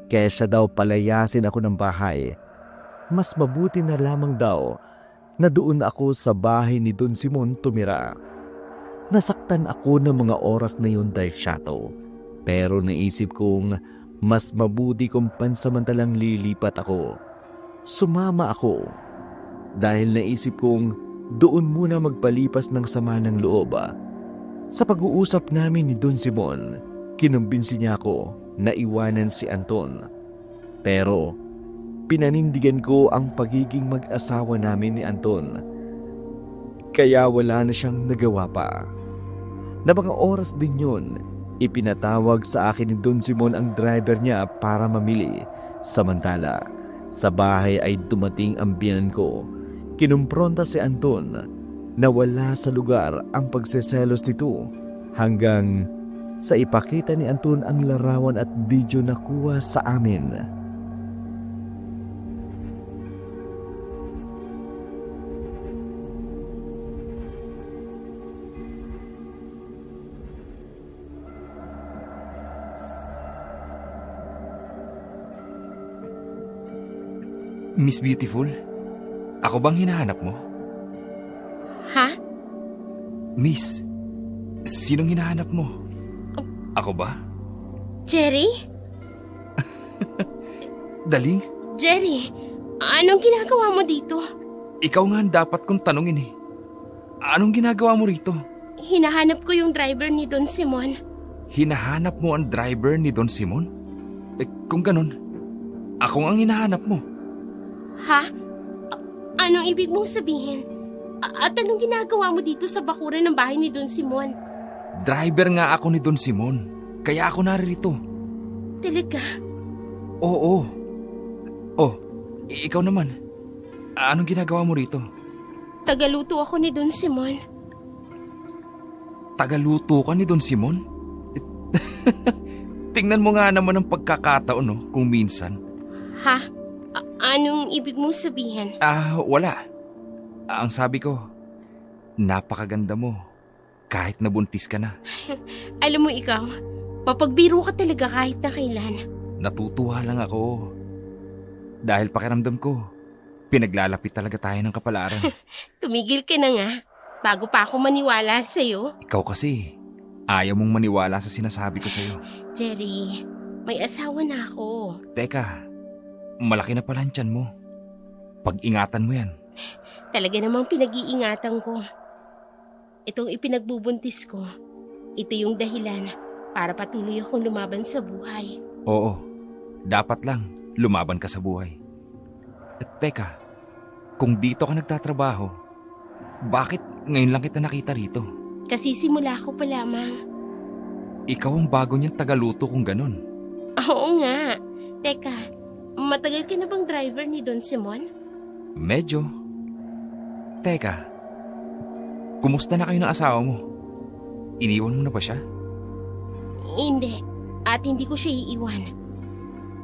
Speaker 4: kesa daw palayasin ako ng bahay, mas mabuti na lamang daw na doon ako sa bahay ni Don Simon tumira. Nasaktan ako ng mga oras na yun dahil siyato. Pero naisip kong mas mabuti kung pansamantalang lilipat ako. Sumama ako dahil naisip kong doon muna magpalipas ng sama ng loob. Sa pag-uusap namin ni Don Simon, kinumbinsi niya ako na iwanan si Anton. Pero pinanindigan ko ang pagiging mag-asawa namin ni Anton. Kaya wala na siyang nagawa pa. Na mga oras din yun, ipinatawag sa akin ni Don Simon ang driver niya para mamili. Samantala, sa bahay ay dumating ang biyanan ko. Kinumpronta si Anton na wala sa lugar ang pagseselos nito hanggang sa ipakita ni Anton ang larawan at video na kuha sa amin.
Speaker 3: Miss Beautiful, ako bang hinahanap mo?
Speaker 1: Ha?
Speaker 3: Miss, sinong hinahanap mo? Ako ba?
Speaker 1: Jerry?
Speaker 3: Daling,
Speaker 1: Jerry, anong ginagawa mo dito?
Speaker 3: ikaw nga ang dapat kong tanungin eh. Anong ginagawa mo rito?
Speaker 1: Hinahanap ko yung driver ni Don Simon.
Speaker 3: Hinahanap mo ang driver ni Don Simon? Kung ganun, ako ang hinahanap mo.
Speaker 1: Ha? Anong ibig mong sabihin? At anong ginagawa mo dito sa bakuran ng bahay ni Don Simon?
Speaker 3: Driver nga ako ni Don Simon, kaya ako naririto.
Speaker 1: Talaga?
Speaker 3: Oo. Oh, ikaw naman. Anong ginagawa mo rito?
Speaker 1: Tagaluto ako ni Don Simon.
Speaker 3: Tagaluto ka ni Don Simon? Tingnan mo nga naman ang pagkakataon, no, kung minsan.
Speaker 1: Ha? Anong ibig mong sabihin?
Speaker 3: Wala. Ang sabi ko, napakaganda mo kahit nabuntis ka na.
Speaker 1: Alam mo ikaw, mapagbiro ka talaga kahit na kailan.
Speaker 3: Natutuwa lang ako. Dahil pakiramdam ko, pinaglalapit talaga tayo ng kapalaran.
Speaker 1: Tumigil ka na nga, bago pa ako maniwala sa'yo.
Speaker 3: Ikaw kasi, ayaw mong maniwala sa sinasabi ko sa'yo.
Speaker 1: Jerry, may asawa na ako.
Speaker 3: Teka, malaki na pala ang tiyan mo. Pag-ingatan mo yan.
Speaker 1: Talaga namang pinag-iingatan ko. Itong ipinagbubuntis ko, ito yung dahilan para patuloy akong lumaban sa buhay.
Speaker 3: Oo, dapat lang lumaban ka sa buhay. At teka, kung dito ka nagtatrabaho, bakit ngayon lang kita nakita rito?
Speaker 1: Kasi simula ko pa lamang.
Speaker 3: Ikaw ang bago niyang tagaluto kung ganun.
Speaker 1: Oo nga. Teka, matagal ka na bang driver ni Don Simon?
Speaker 3: Medyo. Teka, kumusta na kayo ng asawa mo? Iniwan mo na ba siya?
Speaker 1: Hindi. At hindi ko siya iiwan.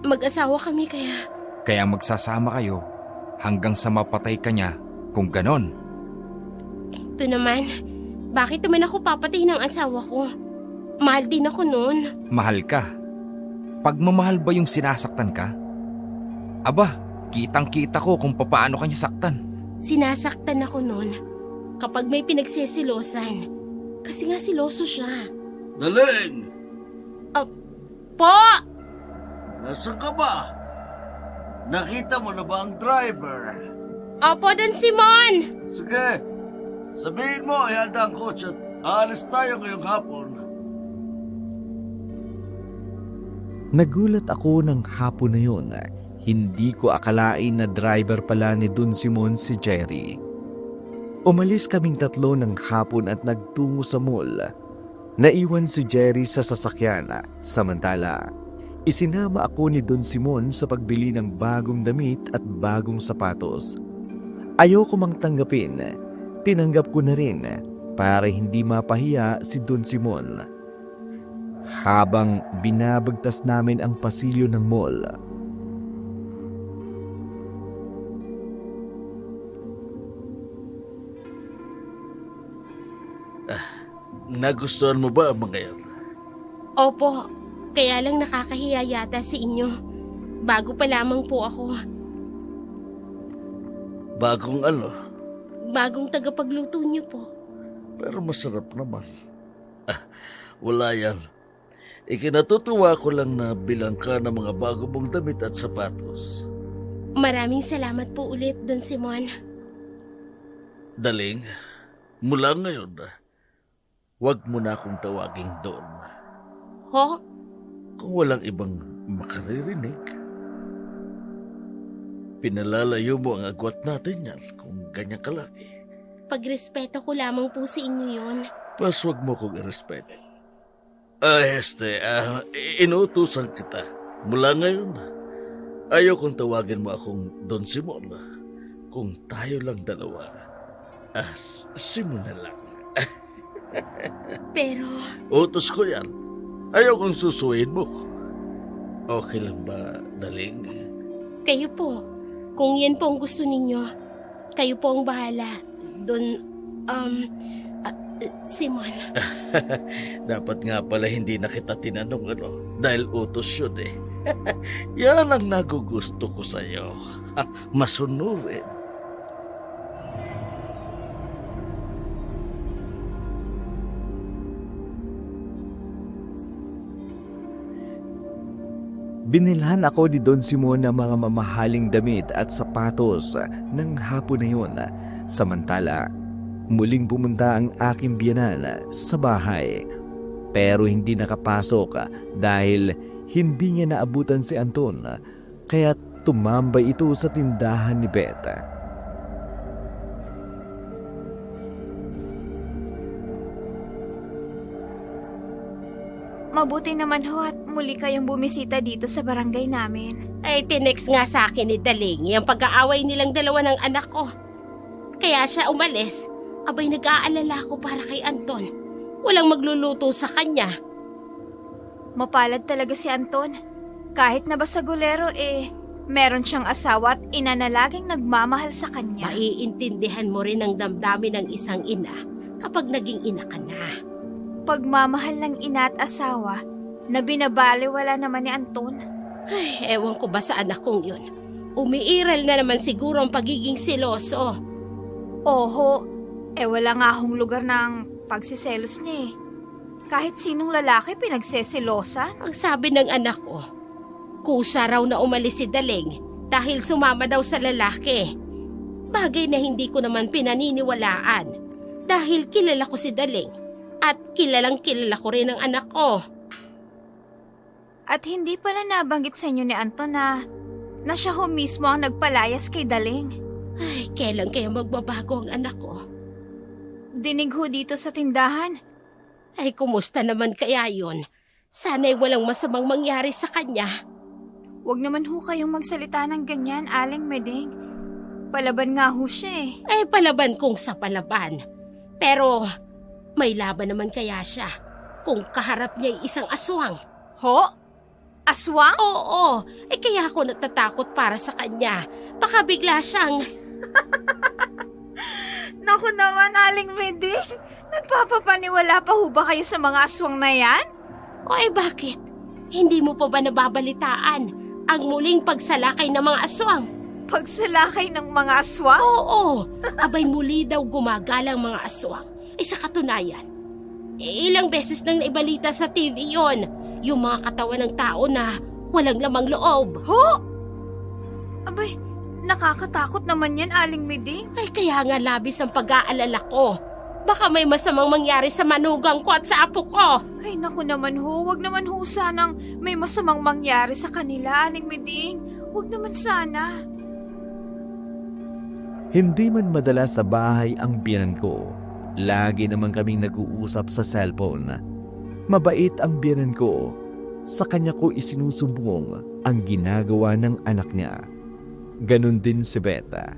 Speaker 1: Mag-asawa kami kaya...
Speaker 3: Kaya magsasama kayo hanggang sa mapatay ka niya kung ganon.
Speaker 1: Ito naman, bakit naman ako papatay ng asawa ko? Mahal din ako noon.
Speaker 3: Mahal ka? Pagmamahal ba yung sinasaktan ka? Aba, kitang-kita ko kung papaano ka niya saktan.
Speaker 1: Sinasaktan ako noon kapag may pinagsesilosan. Kasi nga siloso siya.
Speaker 2: Daling!
Speaker 1: Po!
Speaker 2: Nasaan ka ba? Nakita mo na ba ang driver?
Speaker 1: Opo, Don Simon!
Speaker 2: Sige, sabihin mo ihanda ang kotse at aalis tayo ngayong hapon.
Speaker 4: Nagulat ako ng hapon na yun. Hindi ko akalain na driver pala ni Don Simon si Jerry. Umalis kaming tatlo ng hapon at nagtungo sa mall. Naiwan si Jerry sa sasakyan. Samantala, isinama ako ni Don Simon sa pagbili ng bagong damit at bagong sapatos. Ayoko mang tanggapin. Tinanggap ko na rin. para hindi mapahiya si Don Simon. Habang binabagtas namin ang pasilyo ng mall,
Speaker 2: Nagustuhan mo ba ang mga yan?
Speaker 1: Opo, kaya lang nakakahiya yata sa inyo. Bago pa lamang po ako.
Speaker 2: Bagong ano?
Speaker 1: Bagong tagapagluto niyo po.
Speaker 2: Pero masarap naman. Wala yan. Ikinatutuwa ko lang na bilang ka ng mga bago mong damit at sapatos.
Speaker 1: Maraming salamat po ulit, Don Simon.
Speaker 2: Daling, mula ngayon, huwag mo na akong tawaging Don.
Speaker 1: Ho?
Speaker 2: Kung walang ibang makaririnig, pinalalayo mo ang agwat natin yan kung ganyan kalaki.
Speaker 1: Pagrespeto ko lamang po sa inyo yon.
Speaker 2: Pas huwag mo kong irespeto. Inuutusan kita. Mula ngayon, ayaw kong tawagin mo akong Don Simon. Kung tayo lang dalawa, Simon na lang.
Speaker 1: Pero...
Speaker 2: Utos ko yan. Ayaw kong susuwain mo. Okay lang ba, Daling?
Speaker 1: Kayo po, kung yan po ang gusto ninyo, kayo po ang bahala. Don, Simon.
Speaker 2: Dapat nga pala hindi na kita tinanong dahil utos yun eh. Yan ang nagugusto ko sa'yo. Masunurin.
Speaker 4: binilhan ako ni Don Simon ng mga mamahaling damit at sapatos ng hapon na yun. Samantala, muling pumunta ang aking biyanan sa bahay. Pero hindi nakapasok dahil hindi niya naabutan si Anton, kaya tumambay ito sa tindahan ni Beth.
Speaker 5: Mabuti naman ho at muli kayong bumisita dito sa barangay namin.
Speaker 1: Ay, tinext nga sa akin ni Daling yung pag-aaway nilang dalawa ng anak ko. Kaya siya umalis. Abay, nag-aalala ko para kay Anton. Walang magluluto sa kanya.
Speaker 5: Mapalad talaga si Anton. Kahit na basagulero meron siyang asawa at ina na laging nagmamahal sa kanya.
Speaker 1: Maiintindihan mo rin ang damdamin ng isang ina kapag naging ina ka na.
Speaker 5: Pagmamahal ng ina at asawa na binabaliwala naman ni Anton.
Speaker 1: Ay, ewan ko ba sa anak kong yun. Umiiral na naman siguro ang pagiging seloso.
Speaker 5: Oho, wala nga hong lugar ng pagsiselos niya eh. Kahit sinong lalaki pinagseselosan.
Speaker 1: Ang sabi ng anak ko, kusa raw na umalis si Daling dahil sumama daw sa lalaki. Bagay na hindi ko naman pinaniniwalaan dahil kilala ko si Daling. At kilalang kilala ko rin ang anak ko.
Speaker 5: At hindi pala nabanggit sa inyo ni Anton na siya ho mismo ang nagpalayas kay Daling.
Speaker 1: Ay, kailan kaya magbabago ang anak ko?
Speaker 5: Dinig ho dito sa tindahan.
Speaker 1: Ay, kumusta naman kaya yun? Sana'y walang masamang mangyari sa kanya.
Speaker 5: Huwag naman ho kayong magsalita ng ganyan, Aling Meding. Palaban nga ho siya eh.
Speaker 1: Ay, palaban kung sa palaban. Pero... may laban naman kaya siya kung kaharap niya ay isang aswang.
Speaker 5: Ho? Aswang?
Speaker 1: Oo, kaya ako natatakot para sa kanya. Baka bigla siyang...
Speaker 5: Naku naman, Aling Medi. Nagpapapaniwala pa ho ba kayo sa mga aswang na yan?
Speaker 1: O bakit? Hindi mo pa ba nababalitaan ang muling pagsalakay ng mga aswang?
Speaker 5: Pagsalakay ng mga aswang?
Speaker 1: Oo, abay muli daw gumagala ang mga aswang. Sa katunayan, ilang beses nang naibalita sa TV yon, yung mga katawan ng tao na walang lamang loob.
Speaker 5: Ho? Abay, nakakatakot naman yan, Aling Meding.
Speaker 1: Ay, kaya nga labis ang pag-aalala ko. Baka may masamang mangyari sa manugang ko at sa apo ko.
Speaker 5: Ay, naku naman ho, wag naman ho sanang may masamang mangyari sa kanila, Aling Meding. Wag naman sana.
Speaker 4: Hindi man madala sa bahay ang biyanan ko. Lagi naman kaming nag-uusap sa cellphone. Mabait ang biyanan ko. Sa kanya ko isinusumbong ang ginagawa ng anak niya. Ganon din si Beta.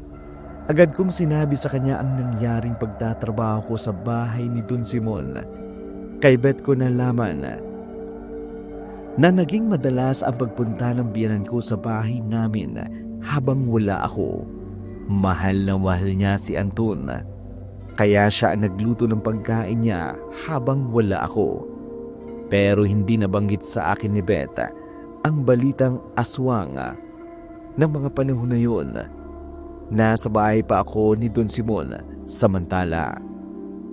Speaker 4: Agad kong sinabi sa kanya ang nangyaring pagtatrabaho ko sa bahay ni Don Simon. Kay Beth ko nalaman na naging madalas ang pagpunta ng biyanan ko sa bahay namin habang wala ako. Mahal na mahal niya si Anton, kaya siya ang nagluto ng pagkain niya habang wala ako. Pero hindi nabanggit sa akin ni Beth ang balitang aswang ng mga panahon na yun. Nasa bahay pa ako ni Don Simon, samantala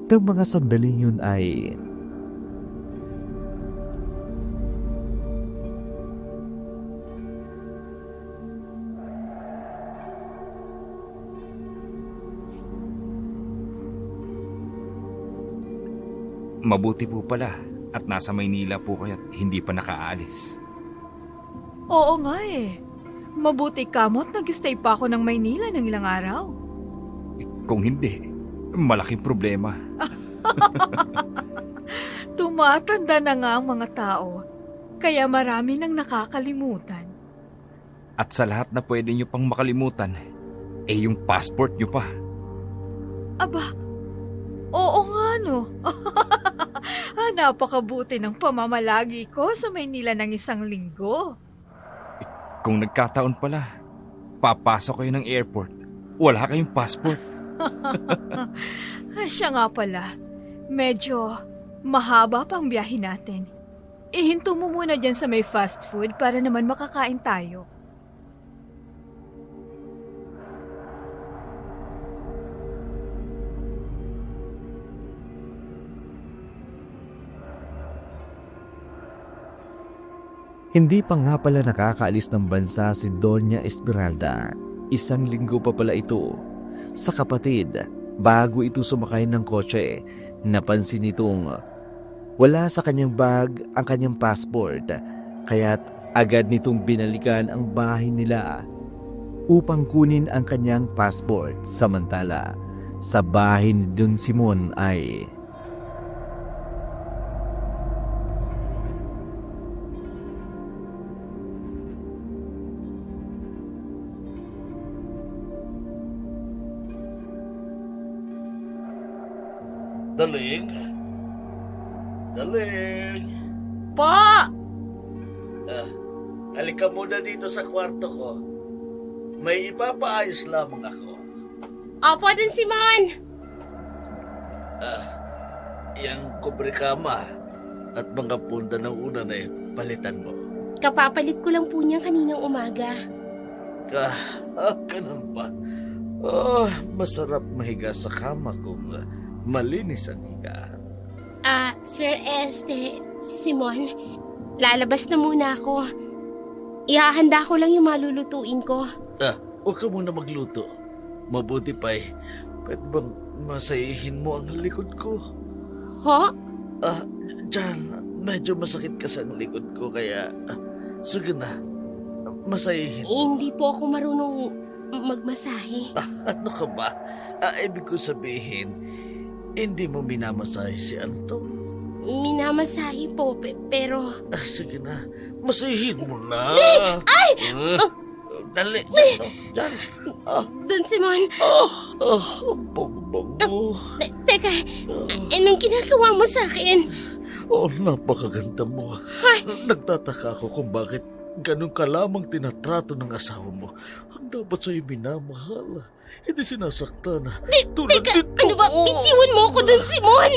Speaker 4: ng mga sandaling yun ay
Speaker 3: Mabuti po pala at nasa Maynila po kayo at hindi pa nakaalis.
Speaker 5: Oo nga eh. Mabuti kamo't nag-stay pa ako ng Maynila ng ilang araw.
Speaker 3: Kung hindi, malaking problema.
Speaker 5: Tumatanda na nga ang mga tao, kaya marami nang nakakalimutan.
Speaker 3: At sa lahat na pwede nyo pang makalimutan, yung passport nyo pa.
Speaker 5: Aba, oo nga no. Napakabuti ng pamamalagi ko sa Maynila ng 1 linggo.
Speaker 3: Kung nagkataon pala, papasok kayo ng airport, wala kayong passport.
Speaker 5: Siya nga pala, medyo mahaba pang biyahe natin. Ihinto mo muna dyan sa may fast food para naman makakain tayo.
Speaker 4: hindi pa nga pala nakakaalis ng bansa si Doña Esmeralda. 1 linggo pa pala ito. Sa kapatid, bago ito sumakay ng kotse, napansin itong wala sa kanyang bag ang kanyang passport, kaya't agad nitong binalikan ang bahay nila upang kunin ang kanyang passport. Samantala, sa bahay ni Don Simon ay
Speaker 2: Daling? Daling?
Speaker 1: Po!
Speaker 2: Halika muna dito sa kwarto ko. May ipapaayos lamang ako.
Speaker 1: Opo, Don Simon!
Speaker 2: Yang kubrikama at mga punda ng una na palitan mo.
Speaker 1: Kapapalit ko lang po niya kaninang umaga.
Speaker 2: Ganun ba? Masarap mahiga sa kama kung malinis ang higa.
Speaker 1: Sir Simon, lalabas na muna ako. Ihahanda ko lang yung malulutuin ko.
Speaker 2: Huwag ka muna magluto. Mabuti pa pwede bang masayihin mo ang likod ko?
Speaker 1: Ho?
Speaker 2: Diyan, medyo masakit kasi ang likod ko kaya sige na, masayihin mo.
Speaker 1: Hindi po ako marunong magmasahe.
Speaker 2: Ano ka ba? Ibig ko sabihin, hindi mo minamasahe si Anton?
Speaker 1: Minamasahe po, pero...
Speaker 2: Sige na, masahihin mo na.
Speaker 1: Ay!
Speaker 2: Dali. Yan.
Speaker 1: Don Simon.
Speaker 2: Bango.
Speaker 1: Teka, anong ginagawa mo sa akin?
Speaker 2: Napakaganda mo. Nagtataka ako kung bakit ganun ka lamang tinatrato ng asawa mo. Ang dapat sa'yo minamahal. Hindi sinasaktan. Tulad
Speaker 1: Teka,
Speaker 2: dito.
Speaker 1: ano ba? Bitiwan mo ako, Don Simon!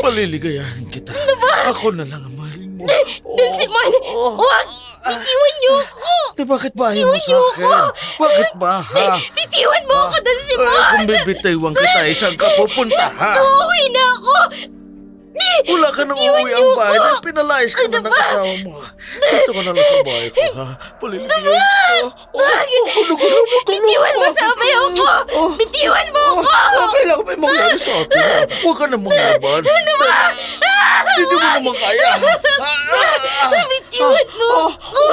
Speaker 2: Paliligayahin kita.
Speaker 1: Ano ba?
Speaker 2: Ako na lang ang mahalin mo.
Speaker 1: Don Simon! Huwag! Bitiwan niyo ako!
Speaker 2: Bakit ba ayaw mo sa akin? Bakit ba, ha?
Speaker 1: Bitiwan mo ako, Don Simon!
Speaker 2: Kung bibitaywan kita, saan ka pupunta, ha?
Speaker 1: Uuwi na ako!
Speaker 2: Wala ka nang uuwi ang bahay. Pinalayas ka na ng asawa mo. Dito ka na lang sa bahay ko, ha? Paliligayahin ko.
Speaker 1: Bitiwan mo sa abayaw ko! Bitiwan mo ako!
Speaker 2: Kailangan may mangyari sa atin, ha? Huwag ka na mangyaban. Ano ba? Hindi mo naman kaya.
Speaker 1: Bitiwan mo ako!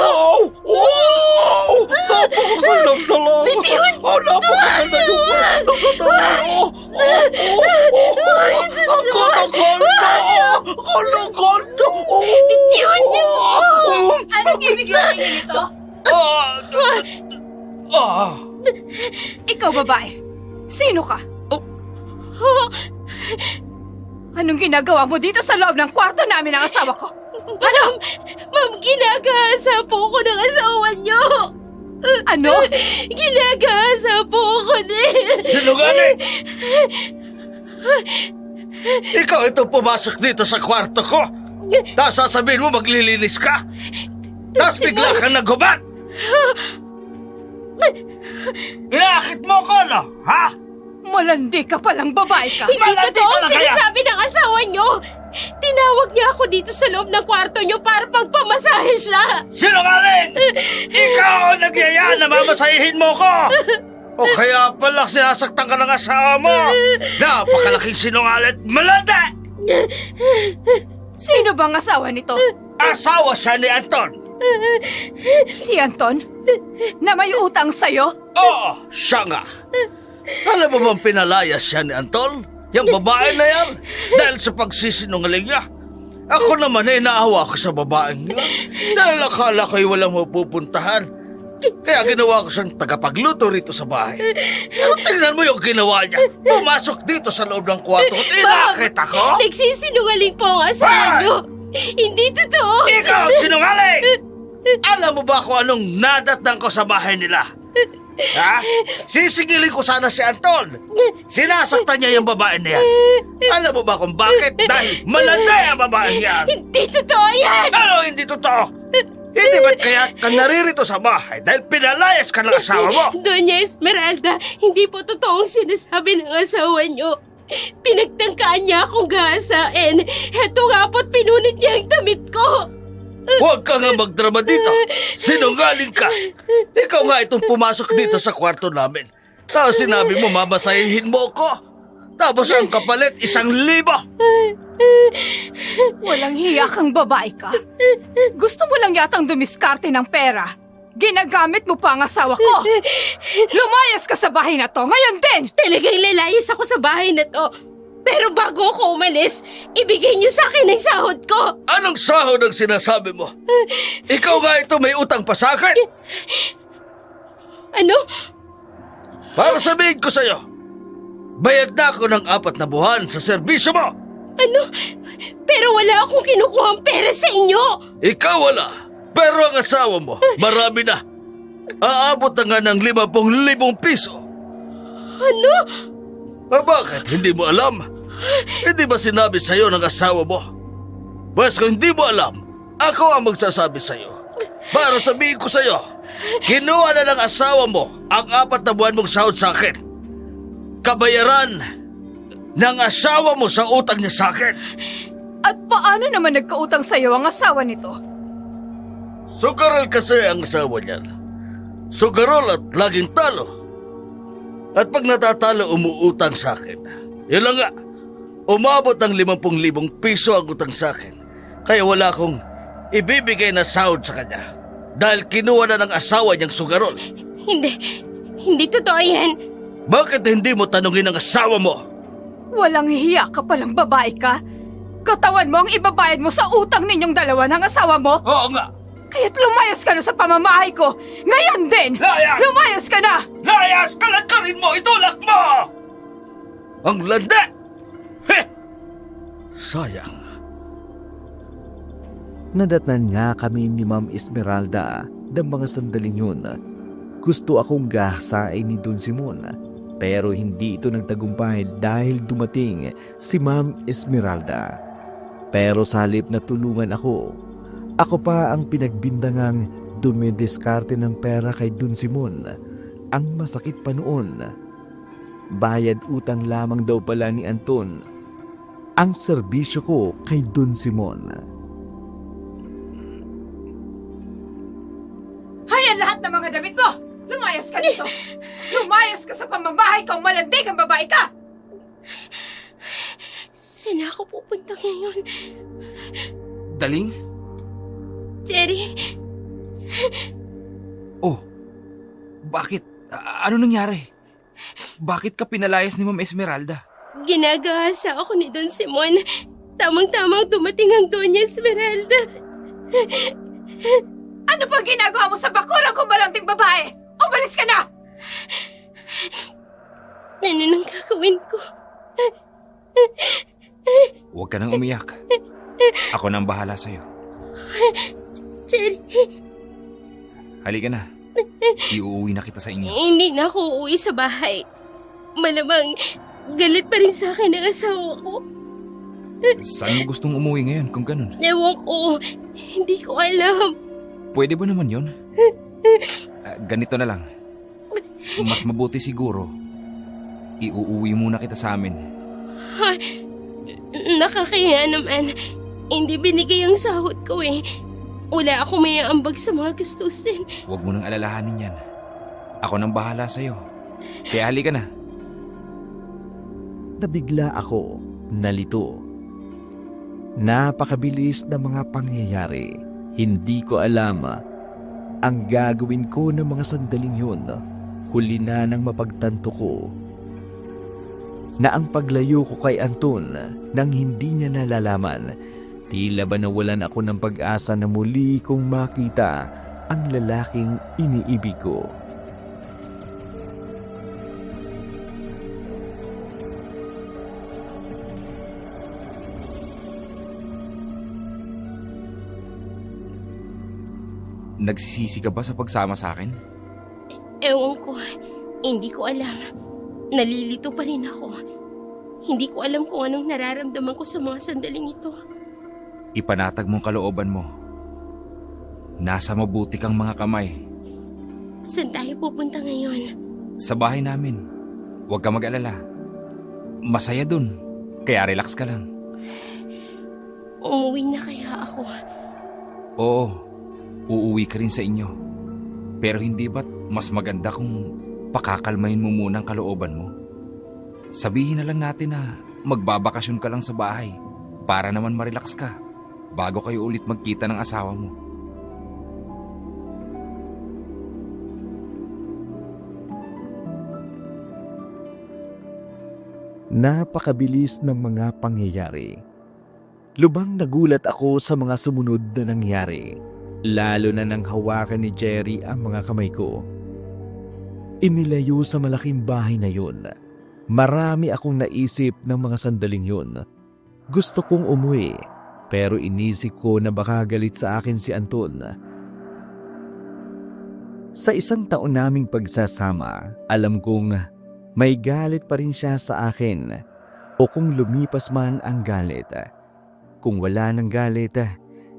Speaker 2: Napakagandang salamat.
Speaker 1: Bitiwan mo!
Speaker 2: Napakaganda yung
Speaker 1: Bitiwan niyo ako! Anong ibig sabihin nito?
Speaker 5: Ikaw, babae. Sino ka?
Speaker 1: Oh,
Speaker 5: Anong ginagawa mo dito sa loob ng kwarto namin ng asawa ko?
Speaker 1: ma'am, ginagahasa po ako ng asawa niyo.
Speaker 5: Ano?
Speaker 1: Ginagahasa po ako din.
Speaker 2: Sinungaling! Ikaw ito pumasok dito sa kwarto ko. Tapos sasabihin mo maglilinis ka. Tapos bigla kang naghubad. Inaakit mo ko, no? Ha?
Speaker 5: Malandi ka palang babae ka.
Speaker 1: Hindi
Speaker 2: Malandi
Speaker 1: totoo
Speaker 2: ka
Speaker 1: ang
Speaker 2: na kaya?
Speaker 1: sinasabi ng asawa niyo. Tinawag niya ako dito sa loob ng kwarto niyo para pagpamasahe siya.
Speaker 2: Sinungaling! Ikaw ang nagyaya na mamasahihin mo ko! O kaya pala sinasaktan ka ng asawa mo! Napakalaking sinungaling! Malanda!
Speaker 5: Sino bang asawa nito?
Speaker 2: Asawa siya ni Anton!
Speaker 5: Si Anton? Na may utang sa'yo?
Speaker 2: Oo, siya nga! Alam mo bang pinalayas siya ni Anton? Yung babae na yan? Dahil sa pagsisinungaling niya. Ako naman ay naawa ko sa babaeng niya. Dahil akala ko'y walang mapupuntahan. Kaya ginawa ko siyang tagapagluto rito sa bahay. Tingnan mo yung ginawa niya. Pumasok dito sa loob ng kwarto at inakit ako.
Speaker 1: Nagsisinungaling po ang asawa niyo. Hindi totoo.
Speaker 2: Ikaw ang sinungaling! Alam mo ba kung anong nadatnang ko sa bahay nila? Ha? Sisigilin ko sana si Anton. Sinasaktan niya yung babae na yan. Alam mo ba kung bakit? Dahil malandi ang babae yan.
Speaker 1: Hindi totoo yan.
Speaker 2: Ano hindi totoo? Hindi ba't kaya ka naririto sa bahay dahil pinalayas ka ng asawa mo?
Speaker 1: Doña Esmeralda, hindi po totoong sinasabi ng asawa niyo. Pinagtangkaan niya akong gahasain. Heto nga po't pinunit niya ang damit ko.
Speaker 2: Huwag ka nga magdrama dito. Sinungaling ka. Ikaw nga itong pumasok dito sa kwarto namin. Tapos sinabi mo mamasahihin mo ko. Tapos ang kapalit 1,000.
Speaker 5: Walang hiya kang babae ka. Gusto mo lang yatang dumiskarte ng pera. Ginagamit mo pa ang asawa ko. Lumayas ka sa bahay na to ngayon din.
Speaker 1: Talagang lalayas ako sa bahay na to. Pero bago ako umalis, ibigay niyo sa akin ang sahod ko.
Speaker 2: Anong sahod ang sinasabi mo? Ikaw nga ito may utang pa sa akin.
Speaker 1: Ano?
Speaker 2: Para sabihin ko sa'yo, bayad na ako ng 4 na buwan sa serbisyo mo.
Speaker 1: Ano? Pero wala akong kinukuhang pera sa inyo.
Speaker 2: Ikaw wala, pero ang asawa mo, marami na. Aabot na nga ng 50,000 piso.
Speaker 1: Ano?
Speaker 2: Bakit? Hindi mo alam? Hindi ba sinabi sa'yo ng asawa mo? Bas kung hindi mo alam, ako ang magsasabi sa'yo. Para sabihin ko sa'yo, kinuha na ng asawa mo ang 4 na buwan mong sahod sa akin. Kabayaran ng asawa mo sa utang niya sa akin.
Speaker 5: At paano naman nagkautang sa'yo ang asawa nito?
Speaker 2: Sugarol kasi ang asawa niyan. Sugarol at laging talo. At pag natatalo, umuutang sa akin. Yun lang nga, umabot ng 50,000 piso ang utang sa akin. Kaya wala akong ibibigay na sahod sa kanya. Dahil kinuha na ng asawa niyang sugarol.
Speaker 1: Hindi totoo yan.
Speaker 2: Bakit hindi mo tanungin ang asawa mo?
Speaker 5: Walang hiya ka palang babae ka. Katawan mo ang ibabayad mo sa utang ninyong dalawa ng asawa mo.
Speaker 2: Oo nga.
Speaker 5: Kaya't lumayas ka na sa pamamahay ko. Ngayon din!
Speaker 2: Layas!
Speaker 5: Lumayas ka na!
Speaker 2: Layas! Kalagkarin mo! Itulak mo! Ang landa! Heh! Sayang.
Speaker 4: Nadatnan nga kami ni Ma'am Esmeralda ng mga sandaling yun. Gusto akong gahasain ni Don Simon, pero hindi ito nagtagumpay dahil dumating si Ma'am Esmeralda. Pero sa halip na tulungan ako pa ang pinagbindangang dumidiskarte ng pera kay Don Simon. Ang masakit pa noon, bayad utang lamang daw pala ni Anton ang serbisyo ko kay Don Simon.
Speaker 5: Hayan lahat ng mga damit mo! Lumayas ka dito! Lumayas ka sa pamamahay kong malandi kang babae ka!
Speaker 1: Saan ako pupunta ngayon?
Speaker 3: Daling?
Speaker 1: Jerry,
Speaker 3: Oh, bakit? Ano nangyari? Bakit ka pinalayas ni Ma'am Esmeralda?
Speaker 1: ginagahasa ako ni Don Simon. Tamang-tamang dumating ang Doña Esmeralda.
Speaker 5: Ano pang ginagawa mo sa bakurang kong malanting babae? Umalis ka na!
Speaker 1: Ano nang gagawin ko?
Speaker 3: Huwag ka nang umiyak. Ako nang bahala sa'yo.
Speaker 1: Jerry,
Speaker 3: Halika na. Iuuwi na kita sa inyo.
Speaker 1: hindi na ako uuwi sa bahay. Malamang galit pa rin sa akin ang asawa ko.
Speaker 3: Saan mo gustong umuwi ngayon kung ganun?
Speaker 1: Ewan ko, hindi ko alam.
Speaker 3: Pwede ba naman yun? Ganito na lang. Mas mabuti siguro, iuuwi muna kita sa amin.
Speaker 1: Nakakaya naman. Hindi binigay ang sahod ko eh. Wala ako may ambag sa mga gastusin.
Speaker 3: Huwag mo nang alalahanin yan. Ako nang bahala sa'yo. Kaya halika na.
Speaker 4: Nabigla ako, nalito. Napakabilis na mga pangyayari. Hindi ko alam ang gagawin ko ng mga sandaling yun. Huli na nang mapagtanto ko na ang paglayo ko kay Anton nang hindi niya nalalaman, tila ba nawalan ako ng pag-asa na muli kong makita ang lalaking iniibig ko.
Speaker 3: Nagsisisi ka ba sa pagsama sa akin?
Speaker 1: Ewan ko, hindi ko alam. Nalilito pa rin ako. Hindi ko alam kung anong nararamdaman ko sa mga sandaling ito.
Speaker 3: Ipanatag mong kalooban mo. Nasa mabuti kang mga kamay.
Speaker 1: Saan tayo pupunta ngayon?
Speaker 3: Sa bahay namin. Huwag ka mag-alala. Masaya dun. Kaya relax ka lang.
Speaker 1: Umuwi na kaya ako?
Speaker 3: Oo, uuwi ka rin sa inyo. Pero hindi ba't mas maganda kung pakakalmahin mo muna ang kalooban mo? Sabihin na lang natin na magbabakasyon ka lang sa bahay para naman ma-relax ka bago kayo ulit magkita ng asawa mo.
Speaker 4: Napakabilis ng mga pangyayari. Lubang nagulat ako sa mga sumunod na nangyari, lalo na nang hawakan ni Jerry ang mga kamay ko. Inilayo sa malaking bahay na yun. Marami akong naisip ng mga sandaling yun. Gusto kong umuwi, pero inisip ko na baka galit sa akin si Anton. Sa isang taon naming pagsasama, alam kong may galit pa rin siya sa akin, o kung lumipas man ang galit. Kung wala ng galit,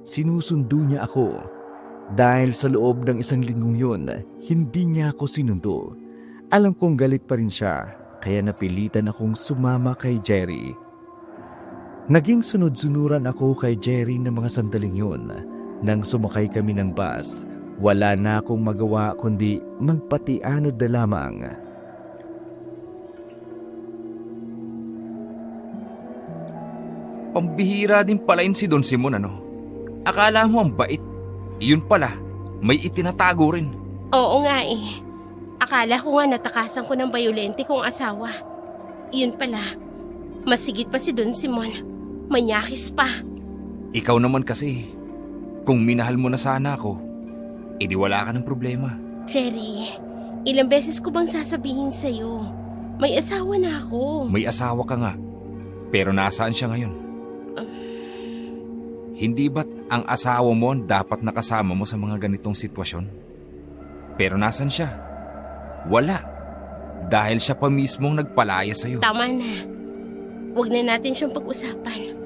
Speaker 4: sinusundo niya ako. Dahil sa loob ng isang linggong yun, hindi niya ako sinundo. Alam kong galit pa rin siya, kaya napilitan akong sumama kay Jerry. Naging sunod-sunuran ako kay Jerry ng mga sandaling yun. Nang sumakay kami ng bus, wala na akong magawa kundi magpatianod na lamang.
Speaker 3: Pambihira din pala yun si Don Simon, ano? Akala mo ang bait. Iyon pala, may itinatago rin.
Speaker 1: Oo nga eh. Akala ko nga natakasan ko ng bayolente kong asawa. Yun pala, masigit pa si Don Simon. Manyakis pa.
Speaker 3: Ikaw naman kasi, kung minahal mo na sana ako, edi wala ka ng problema.
Speaker 1: Jerry, ilang beses ko bang sasabihin sa'yo? May asawa na ako.
Speaker 3: May asawa ka nga, pero nasaan siya ngayon? Hindi ba't ang asawa mo dapat nakasama mo sa mga ganitong sitwasyon? Pero nasan siya? Wala. Dahil siya pa mismong nagpalaya sa'yo.
Speaker 1: Tama na. Huwag na natin siyang pag-usapan.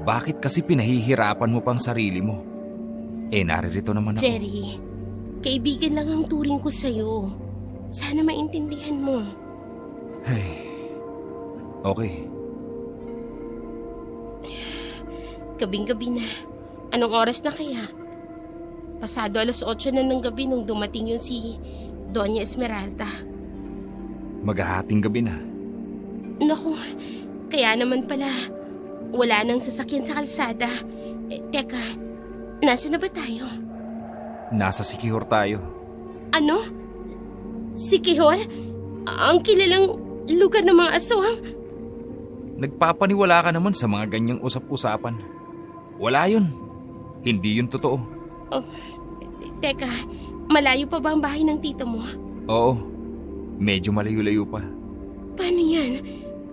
Speaker 3: Bakit kasi pinahihirapan mo pang sarili mo? Naririto naman ako.
Speaker 1: Jerry, kaibigan lang ang turing ko sa'yo. Sana maintindihan mo.
Speaker 3: Ay, okay.
Speaker 1: Gabing-gabi na. Anong oras na kaya? Pasado 8:00 na ng gabi nung dumating yun si Doña Esmeralda.
Speaker 3: Maghahating gabi na.
Speaker 1: Naku, kaya naman pala wala nang sasakyan sa kalsada. Teka, nasa na ba tayo?
Speaker 3: Nasa Siquijor tayo.
Speaker 1: Ano? Siquijor? Ang kilalang lugar ng mga aswang?
Speaker 3: Nagpapaniwala ka naman sa mga ganyang usap-usapan. Wala yun. Hindi yun totoo.
Speaker 1: Oh, teka, malayo pa ba ang bahay ng tito mo?
Speaker 3: Oo. Medyo malayo-layo pa.
Speaker 1: Paano yan?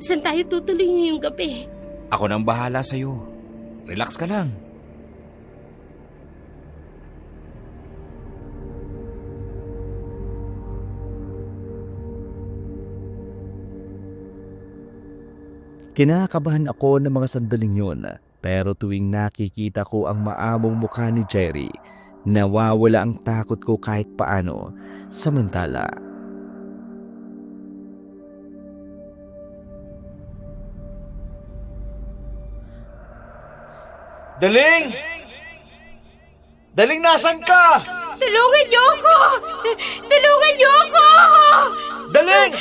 Speaker 1: Saan tayo tutuloy ngayong gabi?
Speaker 3: Ako nang bahala sa'yo. Relax ka lang.
Speaker 4: Kinakabahan ako ng mga sandaling yun, pero tuwing nakikita ko ang maamong mukha ni Jerry, nawawala ang takot ko kahit paano. Samantala,
Speaker 2: Daling! Daling, nasan ka?
Speaker 1: Tulungan niyo ako! Tulungan niyo ako!
Speaker 2: Daling!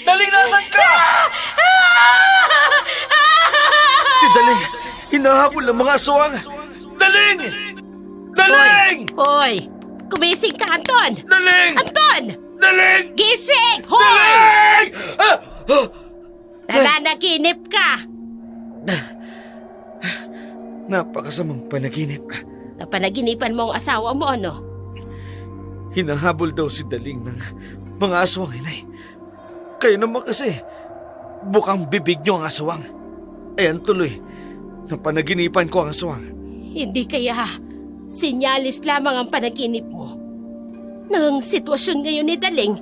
Speaker 2: Daling, nasan ka? Si Daling, hinahabol ng mga aswang. Daling! Daling!
Speaker 1: Hoy! Kumising ka, Anton!
Speaker 2: Daling!
Speaker 1: Anton!
Speaker 2: Daling!
Speaker 1: Gising! Hoy!
Speaker 2: Daling!
Speaker 1: Nananaginip ka!
Speaker 2: Napakasamang panaginip.
Speaker 1: Napanaginipan mo ang asawa mo, ano?
Speaker 2: Hinahabol daw si Daling ng mga aswang, inay. Kayo naman kasi, bukang bibig niyo ang aswang. Ayan tuloy, napanaginipan ko ang aswang.
Speaker 1: Hindi kaya sinyalis lamang ang panaginip mo ng sitwasyon ngayon ni Daling.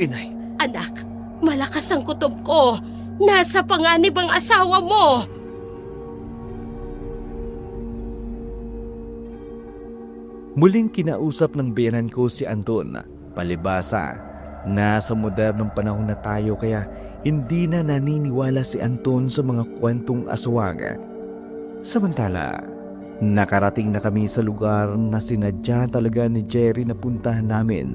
Speaker 2: Inay,
Speaker 1: Anak, malakas ang kutob ko. Nasa panganib ang asawa mo.
Speaker 4: muling kinausap ng biyanan ko si Anton. Palibasa, nasa modernong panahon na tayo kaya hindi na naniniwala si Anton sa mga kwentong aswang. Samantala, nakarating na kami sa lugar na sinadya talaga ni Jerry na puntahan namin.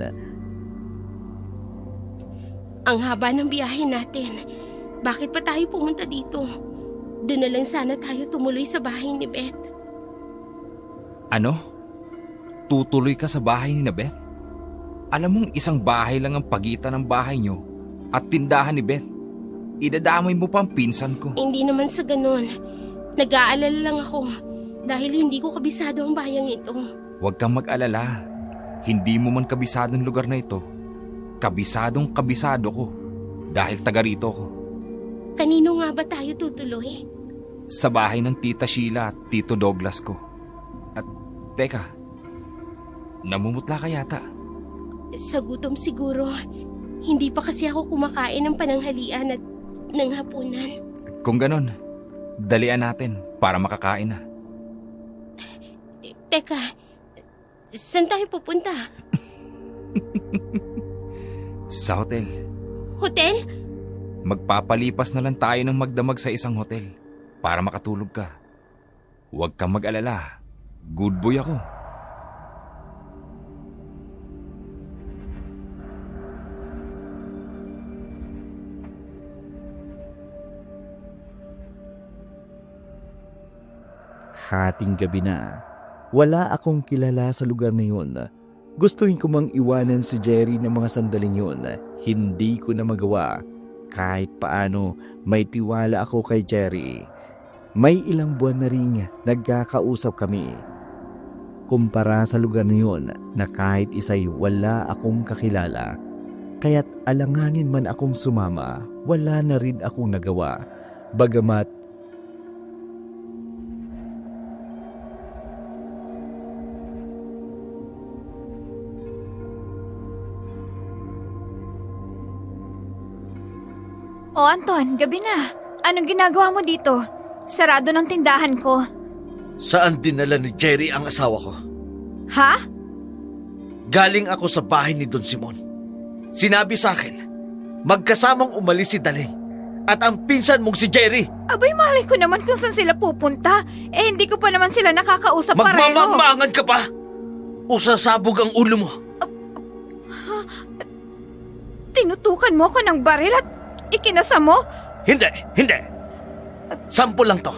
Speaker 1: Ang haba ng biyahe natin. Bakit pa tayo pumunta dito? Doon na lang sana tayo tumuloy sa bahay ni Beth.
Speaker 3: Ano? Tutuloy ka sa bahay ni Beth? Alam mong isang bahay lang ang pagitan ng bahay nyo at tindahan ni Beth. Idadamay mo pa ang pinsan ko.
Speaker 1: Hindi naman sa ganun. Nag-aalala lang ako dahil hindi ko kabisado ang bayang ito.
Speaker 3: Huwag kang mag-alala. Hindi mo man kabisado ang lugar na ito. Kabisadong kabisado ko dahil taga rito ko.
Speaker 1: Kanino nga ba tayo tutuloy?
Speaker 3: Sa bahay ng Tita Sheila at Tito Douglas ko. At teka, namumutla ka yata.
Speaker 1: Sa gutom siguro. Hindi pa kasi ako kumakain ng pananghalian at ng hapunan.
Speaker 3: Kung ganon, dalian natin para makakain na.
Speaker 1: Teka, saan tayo pupunta?
Speaker 3: Sa hotel.
Speaker 1: Hotel?
Speaker 3: Magpapalipas na lang tayo ng magdamag sa isang hotel para makatulog ka. Huwag kang mag-alala. Good boy ako.
Speaker 4: Hating gabi na. Wala akong kilala sa lugar na yun. Gustuhin ko mang iwanan si Jerry ng mga sandaling yun. Hindi ko na magawa. Kahit paano, may tiwala ako kay Jerry. May ilang buwan na rin nagkakausap kami. Kumpara sa lugar na yun na kahit isa'y wala akong kakilala. Kaya't alanganin man akong sumama, wala na rin akong nagawa. Bagamat
Speaker 5: O Anton, gabi na. Anong ginagawa mo dito? Sarado ng tindahan ko.
Speaker 2: saan dinala ni Jerry ang asawa ko?
Speaker 5: Ha?
Speaker 2: Galing ako sa bahay ni Don Simon. Sinabi sa akin, magkasamang umalis si Daling at ang pinsan mong si Jerry.
Speaker 5: Abay, malay ko naman kung saan sila pupunta. Eh, hindi ko pa naman sila nakakausap pareho.
Speaker 2: Magmamangmangan ka pa? O sasabog ang ulo mo?
Speaker 5: Tinutukan mo ako ng baril at ikinasa mo?
Speaker 2: Hindi. Sample lang to.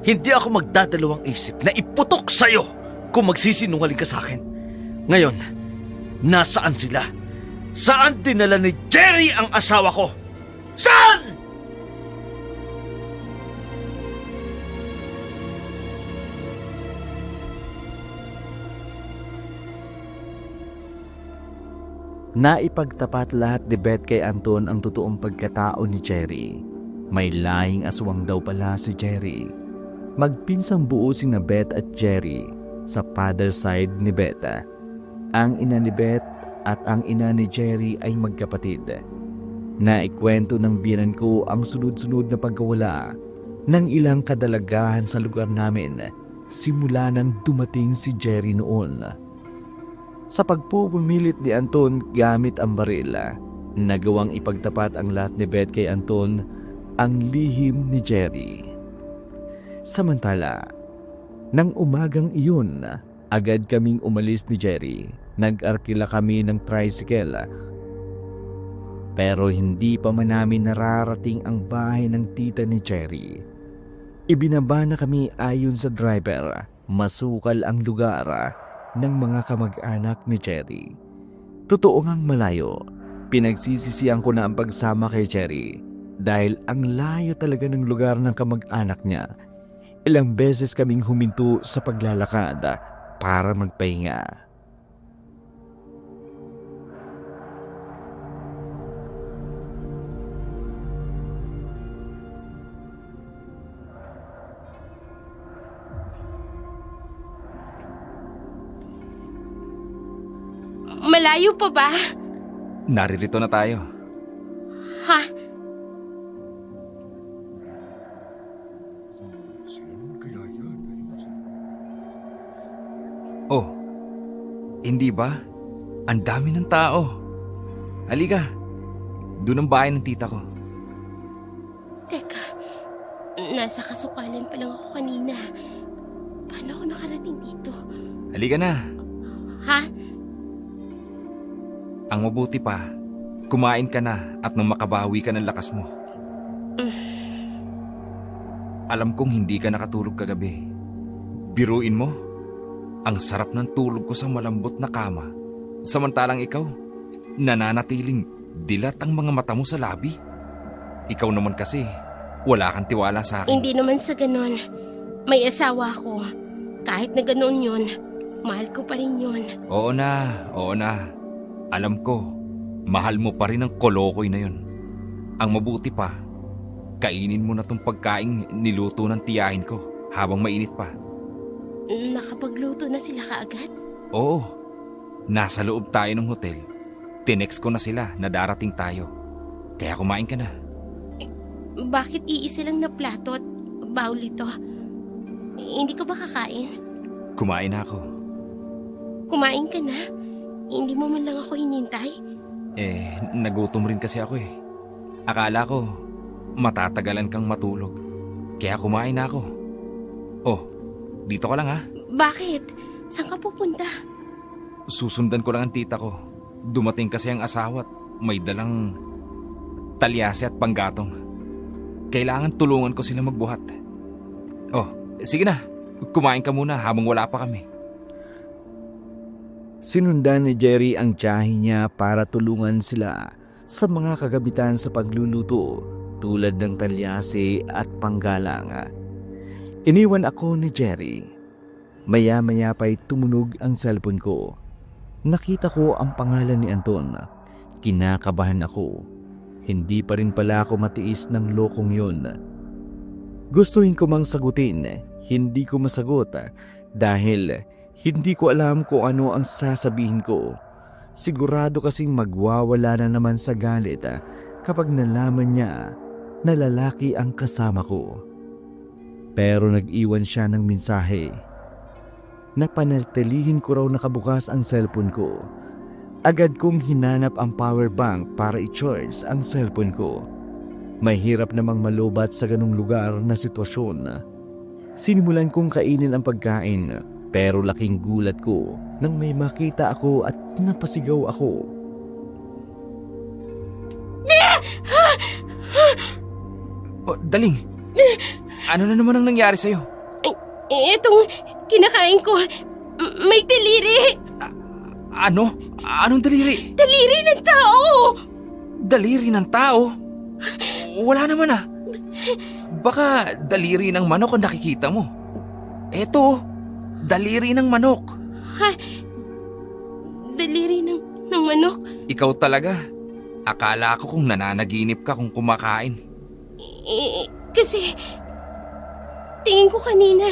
Speaker 2: Hindi ako magdadalawang isip na iputok sa'yo kung magsisinungaling ka sa akin. Ngayon, nasaan sila? Saan dinala ni Jerry ang asawa ko? Saan?
Speaker 4: Naipagtapat lahat ni Beth kay Anton ang totoong pagkatao ni Jerry. May lahing aswang daw pala si Jerry. Magpinsang buo sina Beth at Jerry sa father side ni Beth. Ang ina ni Beth at ang ina ni Jerry ay magkapatid. Naikwento ng biyenan ko ang sunod-sunod na pagkawala ng ilang kadalagahan sa lugar namin simula nang dumating si Jerry noon. Sa pagpupumilit ni Anton gamit ang baril, nagawang ipagtapat ang lahat ni Beth kay Anton ang lihim ni Jerry. Samantala, nang umagang iyon, agad kaming umalis ni Jerry. Nag-arkila kami ng tricycle. Pero hindi pa man namin nararating ang bahay ng tita ni Jerry. Ibinaba na kami ayon sa driver. Masukal ang lugar ng mga kamag-anak ni Jerry. Totoo ngang malayo. Pinagsisisihan ko na ang pagsama kay Jerry dahil ang layo talaga ng lugar ng kamag-anak niya. Ilang beses kaming huminto sa paglalakad para magpahinga.
Speaker 1: Malayo pa ba?
Speaker 3: Naririto na tayo.
Speaker 1: Ha?
Speaker 3: Oh, hindi ba? Ang dami ng tao. Halika, doon ang bahay ng tita ko.
Speaker 1: Teka, nasa kasukalan pa lang ako kanina. Paano ako nakarating dito?
Speaker 3: Halika na.
Speaker 1: Ha?
Speaker 3: Ang mabuti pa, kumain ka na at nang makabawi ka ng lakas mo. Alam kong hindi ka nakatulog kagabi. Biruin mo, ang sarap ng tulog ko sa malambot na kama. Samantalang ikaw, nananatiling dilat ang mga mata mo sa labi. Ikaw naman kasi, wala kang tiwala sa akin.
Speaker 1: Hindi naman sa ganon. May asawa ko. Kahit na ganon yun, mahal ko pa rin yun.
Speaker 3: Oo na, oo na. Alam ko, mahal mo pa rin ang kolokoy na yun. Ang mabuti pa, kainin mo na tong pagkaing niluto ng tiyahin ko habang mainit pa.
Speaker 1: Nakapagluto na sila kaagad?
Speaker 3: Oo, nasa loob tayo ng hotel. Tinext ko na sila na darating tayo. Kaya kumain ka na.
Speaker 1: Bakit iisa lang na plato at bowl ito? Hindi ka ba kakain?
Speaker 3: Kumain na ako.
Speaker 1: Kumain ka na? Hindi mo man lang ako hinintay?
Speaker 3: Nagutom rin kasi ako eh. Akala ko, matatagalan kang matulog. Kaya kumain na ako. Oh, dito ka lang ha?
Speaker 1: Bakit? Saan ka pupunta?
Speaker 3: Susundan ko lang ang tita ko. Dumating kasi ang asawa at may dalang talyase at panggatong. Kailangan tulungan ko sila magbuhat. Oh, sige na. Kumain ka muna habang wala pa kami.
Speaker 4: Sinundan ni Jerry ang tiyahin niya para tulungan sila sa mga kagamitan sa pagluluto tulad ng talyase at panggalang. Iniwan ako ni Jerry. Maya-maya pa'y tumunog ang cellphone ko. Nakita ko ang pangalan ni Anton. Kinakabahan ako. Hindi pa rin pala ako matiis ng lokong yun. Gustuhin ko mang sagutin, hindi ko masagot dahil hindi ko alam kung ano ang sasabihin ko. Sigurado kasing magwawala na naman sa galit kapag nalaman niya na lalaki ang kasama ko. Pero nag-iwan siya ng mensahe. Napanatilihin ko raw nakabukas ang cellphone ko. Agad kong hinanap ang power bank para i-charge ang cellphone ko. Mahirap namang malubat sa ganung lugar na sitwasyon. Sinimulan kong kainin ang pagkain. Pero laking gulat ko nang may makita ako at napasigaw ako.
Speaker 3: Oh, Daling! Ano na naman ang nangyari sa'yo?
Speaker 1: Itong kinakain ko, may daliri.
Speaker 3: Ano? Anong daliri?
Speaker 1: Daliri ng tao!
Speaker 3: Daliri ng tao? Wala naman ah. Baka daliri ng manok ang nakikita mo. Eto, daliri ng manok.
Speaker 1: Ha? Daliri ng manok?
Speaker 3: Ikaw talaga. Akala ko kung nananaginip ka kung kumakain.
Speaker 1: Kasi tingin ko kanina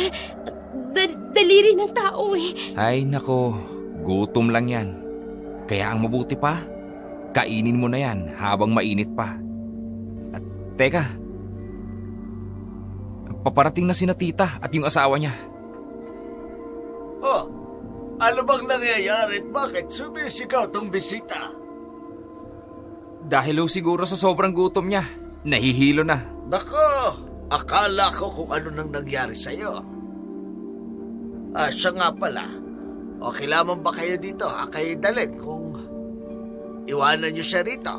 Speaker 1: daliri ng tao eh.
Speaker 3: Ay nako, gutom lang yan. Kaya ang mabuti pa, kainin mo na yan habang mainit pa. At teka, paparating na sina tita at yung asawa niya.
Speaker 2: Oh, ano bang nangyayari at bakit sumisigaw tong bisita?
Speaker 3: Dahil siguro sa sobrang gutom niya, nahihilo na.
Speaker 2: Nako, akala ko kung ano nang nangyari sa'yo. Siya nga pala. Okay lamang ba kayo dito? Kayo dalhin kung iwanan niyo siya rito.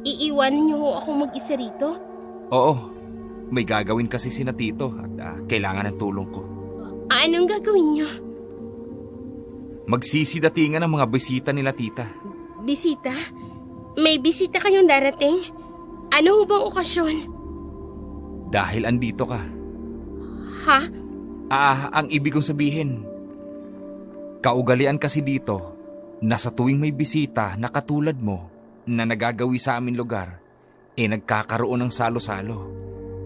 Speaker 1: Iiwanan niyo ho ako mag-isa rito?
Speaker 3: Oo, may gagawin kasi sina tito at kailangan ng tulong ko.
Speaker 1: Anong gagawin niyo?
Speaker 3: Magsisidatingan ng mga bisita nila tita.
Speaker 1: Bisita? May bisita kayong darating? Ano ho bang okasyon?
Speaker 3: Dahil andito ka.
Speaker 1: Ha?
Speaker 3: Ang ibig kong sabihin, kaugalian kasi dito na sa tuwing may bisita na katulad mo na nagagawi sa aming lugar, nagkakaroon ng salo-salo.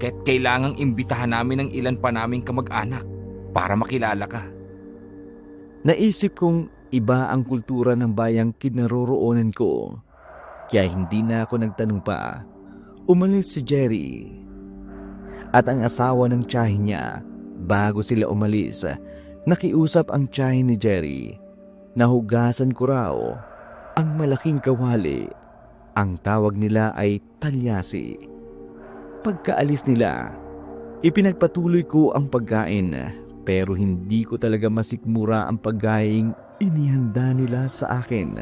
Speaker 3: Kaya't kailangang imbitahan namin ng ilan pa naming kamag-anak para makilala ka.
Speaker 4: Naisip kong iba ang kultura ng bayang kinaroroonan ko. Kaya hindi na ako nagtanong pa. Umalis si Jerry at ang asawa ng tiyahin niya. Bago sila umalis, nakiusap ang tiyahin ni Jerry. Nahugasan ko raw ang malaking kawali. Ang tawag nila ay talyasi. Pagkaalis nila, ipinagpatuloy ko ang pagkain pero hindi ko talaga masikmura ang pagkaing inihanda nila sa akin.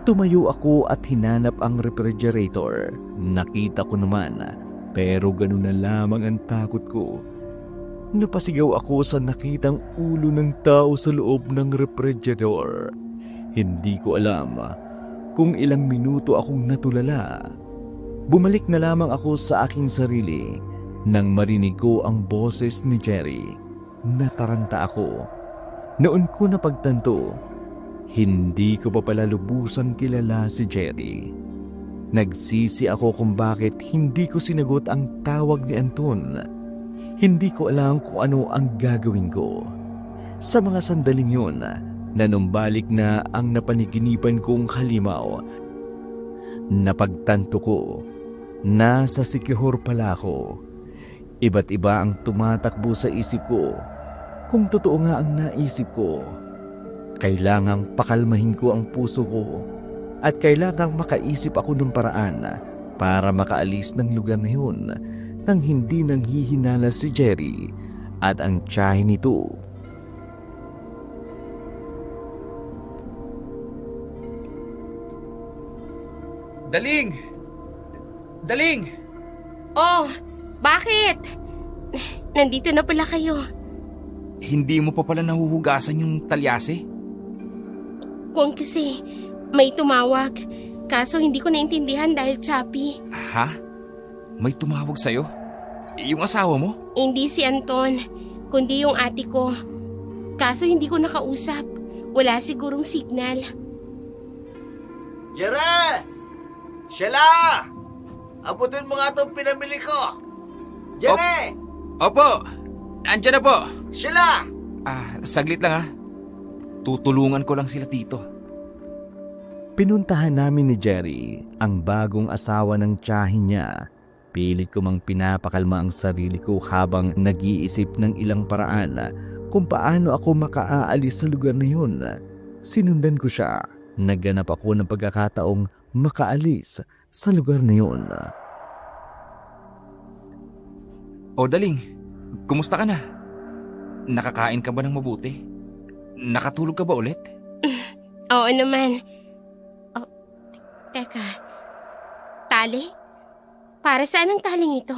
Speaker 4: Tumayo ako at hinanap ang refrigerator. Nakita ko naman, pero ganun na lamang ang takot ko. Napasigaw ako sa nakitang ulo ng tao sa loob ng refrigerator. Hindi ko alam kung ilang minuto akong natulala. Bumalik na lamang ako sa aking sarili nang marinig ko ang boses ni Jerry. Nataranta ako. Noon ko napagtanto, hindi ko pa pala lubusan kilala si Jerry. Nagsisi ako kung bakit hindi ko sinagot ang tawag ni Anton. Hindi ko alam kung ano ang gagawin ko. Sa mga sandaling yun, nanumbalik na ang napaniginipan kong halimaw. Napagtanto ko, nasa Sikihor pala ako. Iba't iba ang tumatakbo sa isip ko. Kung totoo nga ang naisip ko, kailangang pakalmahin ko ang puso ko at kailangang makaisip ako ng paraan para makaalis ng lugar na yun nang hindi nanghihinala si Jerry at ang tiyahin nito.
Speaker 3: Daling! Daling!
Speaker 1: Oh, bakit? Nandito na pala kayo.
Speaker 3: Hindi mo pa pala nahuhugasan yung talyase?
Speaker 1: Kung kasi may tumawag, kaso hindi ko naintindihan dahil choppy.
Speaker 3: Ha? May tumawag sa'yo? Yung asawa mo?
Speaker 1: Hindi si Anton, kundi yung ate ko. Kaso hindi ko nakausap. Wala sigurong signal.
Speaker 2: Jere! Sheila! Abutin mo nga itong pinamili ko. Jere!
Speaker 3: Opo! Andiyan na po!
Speaker 2: Sheila!
Speaker 3: Saglit lang ha. Tutulungan ko lang sila tito.
Speaker 4: Pinuntahan namin ni Jerry ang bagong asawa ng tiyahin niya. Pilit ko mang pinapakalma ang sarili ko habang nag-iisip ng ilang paraan kung paano ako makaaalis sa lugar na yun. Sinundan ko siya. Nagganap ako ng pagkakataong makaalis sa lugar na yun.
Speaker 3: O Daling, kumusta ka na? Nakakain ka ba ng mabuti? Nakatulog ka ba ulit?
Speaker 1: Oo naman. Oh, teka. Tali? Para saan ang taling ito?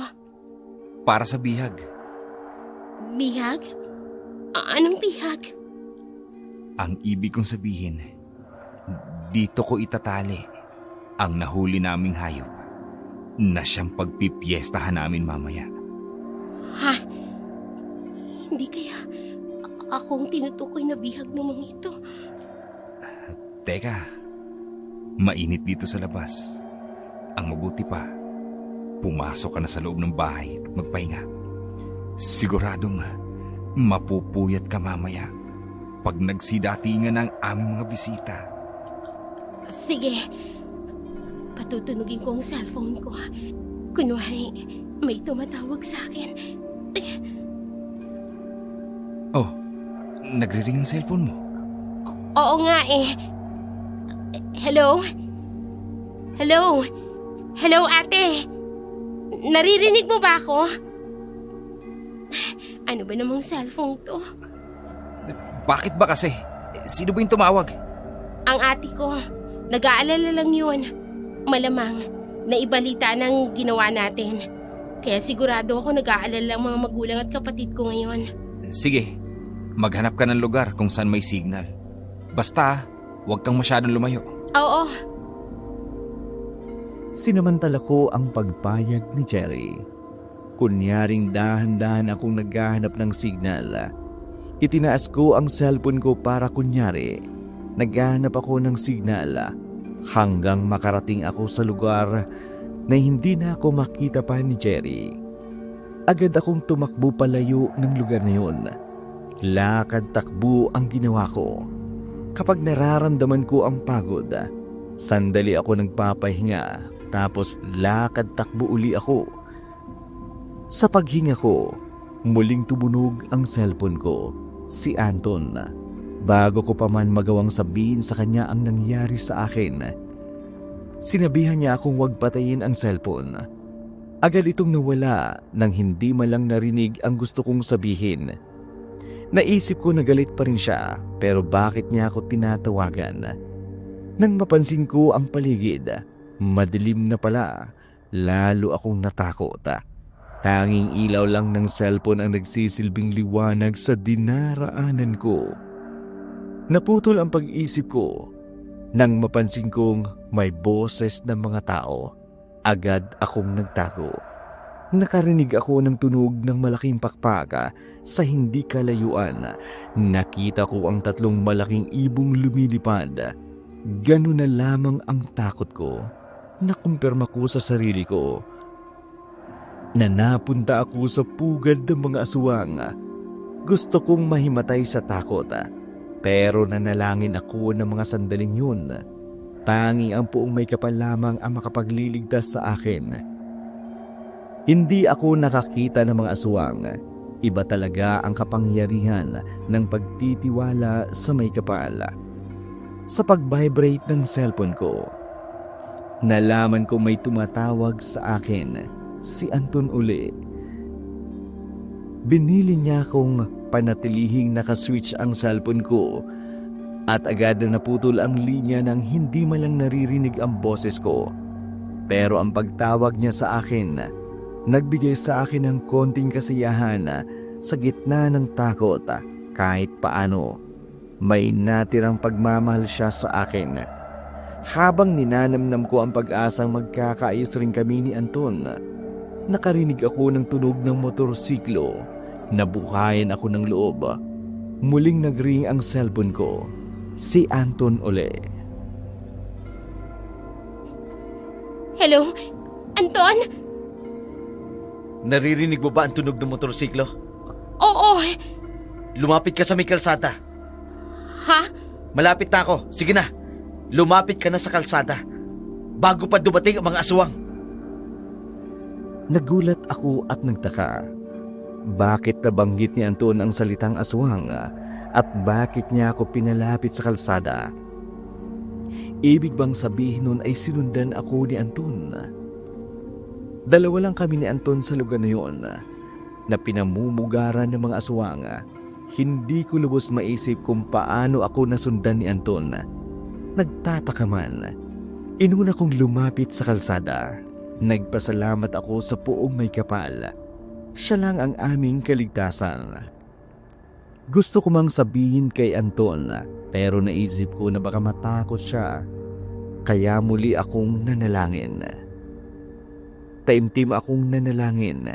Speaker 3: Para sa bihag.
Speaker 1: Bihag? Anong bihag?
Speaker 3: Ang ibig kong sabihin, dito ko itatali ang nahuli naming hayop na siyang pagpipiestahan namin mamaya.
Speaker 1: Ha? Hindi kaya akong tinutukoy na bihag ng mga ito?
Speaker 3: Teka, Mainit dito sa labas. Ang mabuti pa, pumasok ka na sa loob ng bahay at magpahinga. Siguradong mapupuyat ka mamaya pag nagsidatingan ang aming mga bisita.
Speaker 1: Sige. Patutunugin ko ang cellphone ko. Kunwari, may tumatawag sa akin.
Speaker 3: Oh, nagre-ring ang cellphone mo.
Speaker 1: Oo nga eh. Hello? Hello? Hello, ate? Naririnig mo ba ako? Ano ba namang cellphone to?
Speaker 3: Bakit ba kasi? Sino ba yung tumawag?
Speaker 1: Ang ate ko. Nag-aalala lang yun. Malamang, naibalita ng ginawa natin. Kaya sigurado ako nag-aalala ang mga magulang at kapatid ko ngayon.
Speaker 3: Sige, maghanap ka ng lugar kung saan may signal. Basta, huwag kang masyadong lumayo.
Speaker 1: Oo.
Speaker 4: Sinamantala ko ang pagpayag ni Jerry. Kunyaring dahan-dahan akong naghahanap ng signal. Itinaas ko ang cellphone ko para kunyari naghahanap ako ng signal hanggang makarating ako sa lugar na hindi na ako makita pa ni Jerry. Agad akong tumakbo palayo ng lugar na yun. Lakad-takbo ang ginawa ko. Kapag nararamdaman ko ang pagod, sandali ako nagpapahinga tapos lakad-takbo uli ako. Sa paghinga ko, muling tumunog ang cellphone ko, si Anton. Bago ko pa man magawang sabihin sa kanya ang nangyari sa akin, sinabihan niya akong huwag patayin ang cellphone. Agad itong nawala nang hindi malang narinig ang gusto kong sabihin. Naisip ko na galit pa rin siya, pero bakit niya ako tinatawagan? Nang mapansin ko ang paligid, madilim na pala, lalo akong natakot. Tanging ilaw lang ng cellphone ang nagsisilbing liwanag sa dinaraanan ko. Naputol ang pag-isip ko nang mapansin kong may boses ng mga tao. Agad akong nagtago. Nakarinig ako ng tunog ng malaking pakpaka sa hindi kalayuan. Nakita ko ang 3 malaking ibong lumilipad. Ganun na lamang ang takot ko. Nakumpirma ko sa sarili ko na napunta ako sa pugad ng mga aswang. Gusto kong mahimatay sa takot, pero nanalangin ako ng mga sandaling yun. Tangi ang Poong May Kapal lamang ang makapagliligtas sa akin. Hindi ako nakakita ng mga aswang. Iba talaga ang kapangyarihan ng pagtitiwala sa May Kapal. Sa pag-vibrate ng cellphone ko, nalaman ko may tumatawag sa akin, si Anton uli. Binili niya akong panatilihing nakaswitch ang cellphone ko at agad na naputol ang linya nang hindi malang naririnig ang boses ko. Pero ang pagtawag niya sa akin, nagbigay sa akin ng konting kasiyahan sa gitna ng takot. Kahit paano, may natirang pagmamahal siya sa akin. Habang ninanamnam ko ang pag-asang magkakaayos rin kami ni Anton, nakarinig ako ng tunog ng motorsiklo. Nabuhayan ako ng loob. Muling nagring ang cellphone ko. Si Anton uli.
Speaker 1: Hello? Anton?
Speaker 2: Naririnig mo ba ang tunog ng motorsiklo?
Speaker 1: Oo.
Speaker 2: Lumapit ka sa may kalsada.
Speaker 1: Ha?
Speaker 2: Malapit na ako. Sige na. Lumapit ka na sa kalsada bago pa dumating ang mga aswang.
Speaker 4: Nagulat ako at nagtaka. Bakit nabanggit ni Anton ang salitang aswang at bakit niya ako pinalapit sa kalsada? Ibig bang sabihin nun ay sinundan ako ni Anton? Dalawa lang kami ni Anton sa lugar na yun na pinamumugaran ng mga aswang. Hindi ko lubos maisip kung paano ako nasundan ni Anton. Nagtataka man. Inuna kong lumapit sa kalsada. Nagpasalamat ako sa Poong May Kapal. Siya lang ang aming kaligtasan. Gusto ko mang sabihin kay Anton, pero naisip ko na baka matakot siya. Kaya muli akong nanalangin. Taimtim akong nanalangin.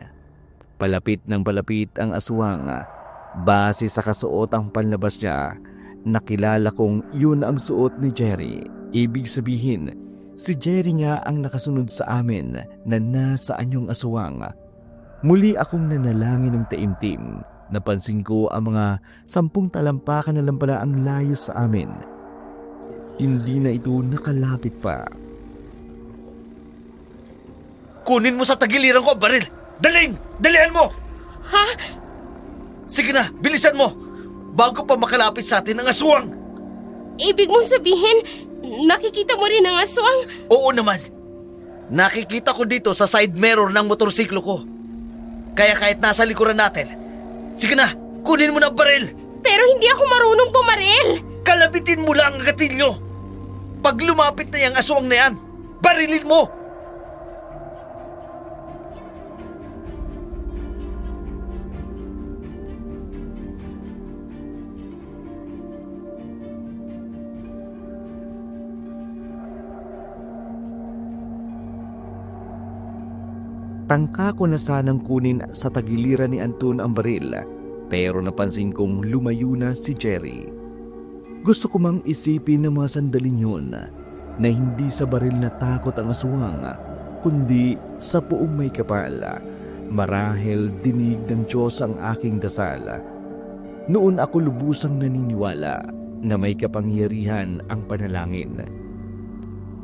Speaker 4: Palapit ng palapit ang aswang. Base sa kasuot ang panlabas niya, nakilala kong yun ang suot ni Jerry. Ibig sabihin, si Jerry nga ang nakasunod sa amin na nasa anyong aswang. Muli akong nanalangin ng taimtim. Napansin ko ang mga 10 talampakan na lang pala ang layo sa amin. Hindi na ito nakalapit pa.
Speaker 2: Kunin mo sa tagiliran ko ang baril! Dalihan mo!
Speaker 1: Ha?
Speaker 2: Sige na, bilisan mo! Bago pa makalapit sa atin ang aswang!
Speaker 1: Ibig mong sabihin, nakikita mo rin ang aswang?
Speaker 2: Oo naman. Nakikita ko dito sa side mirror ng motorsiklo ko. Kaya kahit nasa likuran natin, sige na, kunin mo na ang baril!
Speaker 1: Pero hindi ako marunong pumaril!
Speaker 2: Kalabitin mo lang ang gatilyo! Pag lumapit na yung aswang na yan, barilin mo!
Speaker 4: Tangka ko na sanang kunin sa tagiliran ni Anton ang baril, pero napansin kong lumayo na si Jerry. Gusto ko mang isipin ng mga sandaling yun na hindi sa baril na takot ang aswang, kundi sa puong may kapal. Marahil dinig ng Diyos ang aking dasal. Noon ako lubusang naniniwala na may kapangyarihan ang panalangin.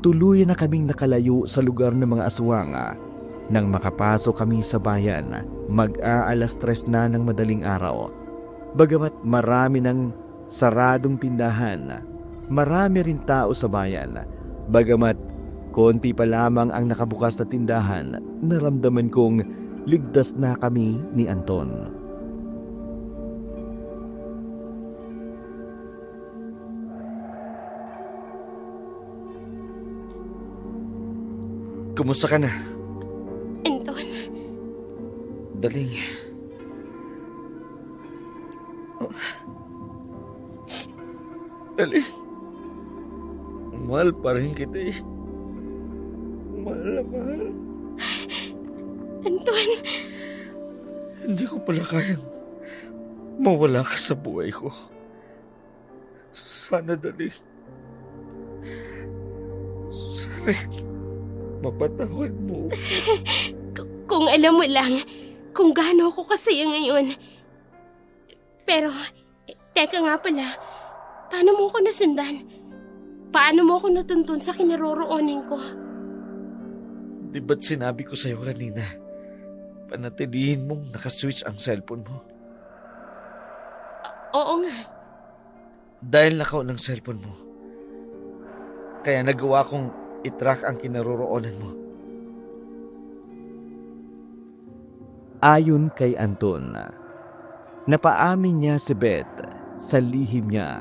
Speaker 4: Tuluyan na kaming nakalayo sa lugar ng mga aswang. Nang makapasok kami sa bayan, mag-aalas 3 na ng madaling araw. Bagamat marami ng saradong tindahan, marami rin tao sa bayan. Bagamat konti pa lamang ang nakabukas na tindahan, naramdaman kong ligtas na kami ni Anton.
Speaker 2: Kumusta ka na?
Speaker 1: Anton,
Speaker 2: Daling. Daling. Mahal pa rin kita eh. Mahal na mahal.
Speaker 1: Anton,
Speaker 2: Hindi ko pala kayang mawala ka sa buhay ko. Sana Daling. Sana mapatawad mo.
Speaker 1: kung alam mo lang kung gaano ako kasaya ngayon. Pero, teka nga pala, paano mo ako nasundan? Paano mo ako natuntun sa kinaroroonan ko?
Speaker 2: Di ba't sinabi ko sa'yo kanina, panatilihin mong nakaswitch ang cellphone mo?
Speaker 1: Oo nga.
Speaker 2: Dahil nakaw ng cellphone mo, kaya nagawa kong i-track ang kinaroroonan mo.
Speaker 4: Ayon kay Anton, napaamin niya si Beth sa lihim niya.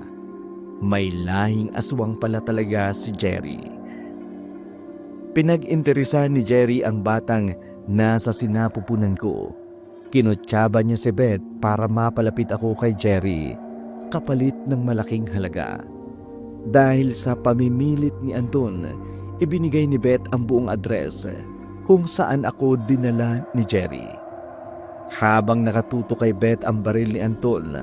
Speaker 4: May lahing aswang pala talaga si Jerry. Pinag-interesan ni Jerry ang batang nasa sinapupunan ko. Kinutsaba niya si Beth para mapalapit ako kay Jerry, kapalit ng malaking halaga. Dahil sa pamimilit ni Anton, ibinigay ni Beth ang buong address kung saan ako dinala ni Jerry. Habang nakatuto kay Beth ang baril ni Anton,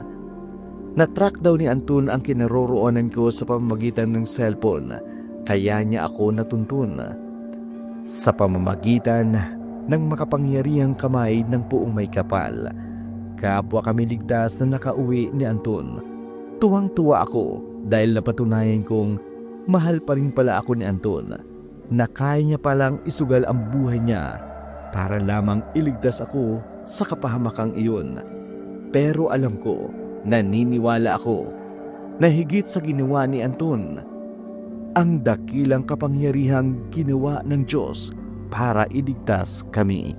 Speaker 4: na-track daw ni Anton ang kinaroroonan ko sa pamamagitan ng cellphone, kaya niya ako natuntun. Sa pamamagitan ng makapangyarihang kamay ng puong may kapal, kapwa kami ligtas na nakauwi ni Anton. Tuwang-tuwa ako dahil napatunayan kong mahal pa rin pala ako ni Anton, na kaya niya palang isugal ang buhay niya para lamang iligtas ako sa kapahamakang iyon. Pero alam ko, naniniwala ako na higit sa ginawa ni Anton, ang dakilang kapangyarihang ginawa ng Diyos para iligtas kami.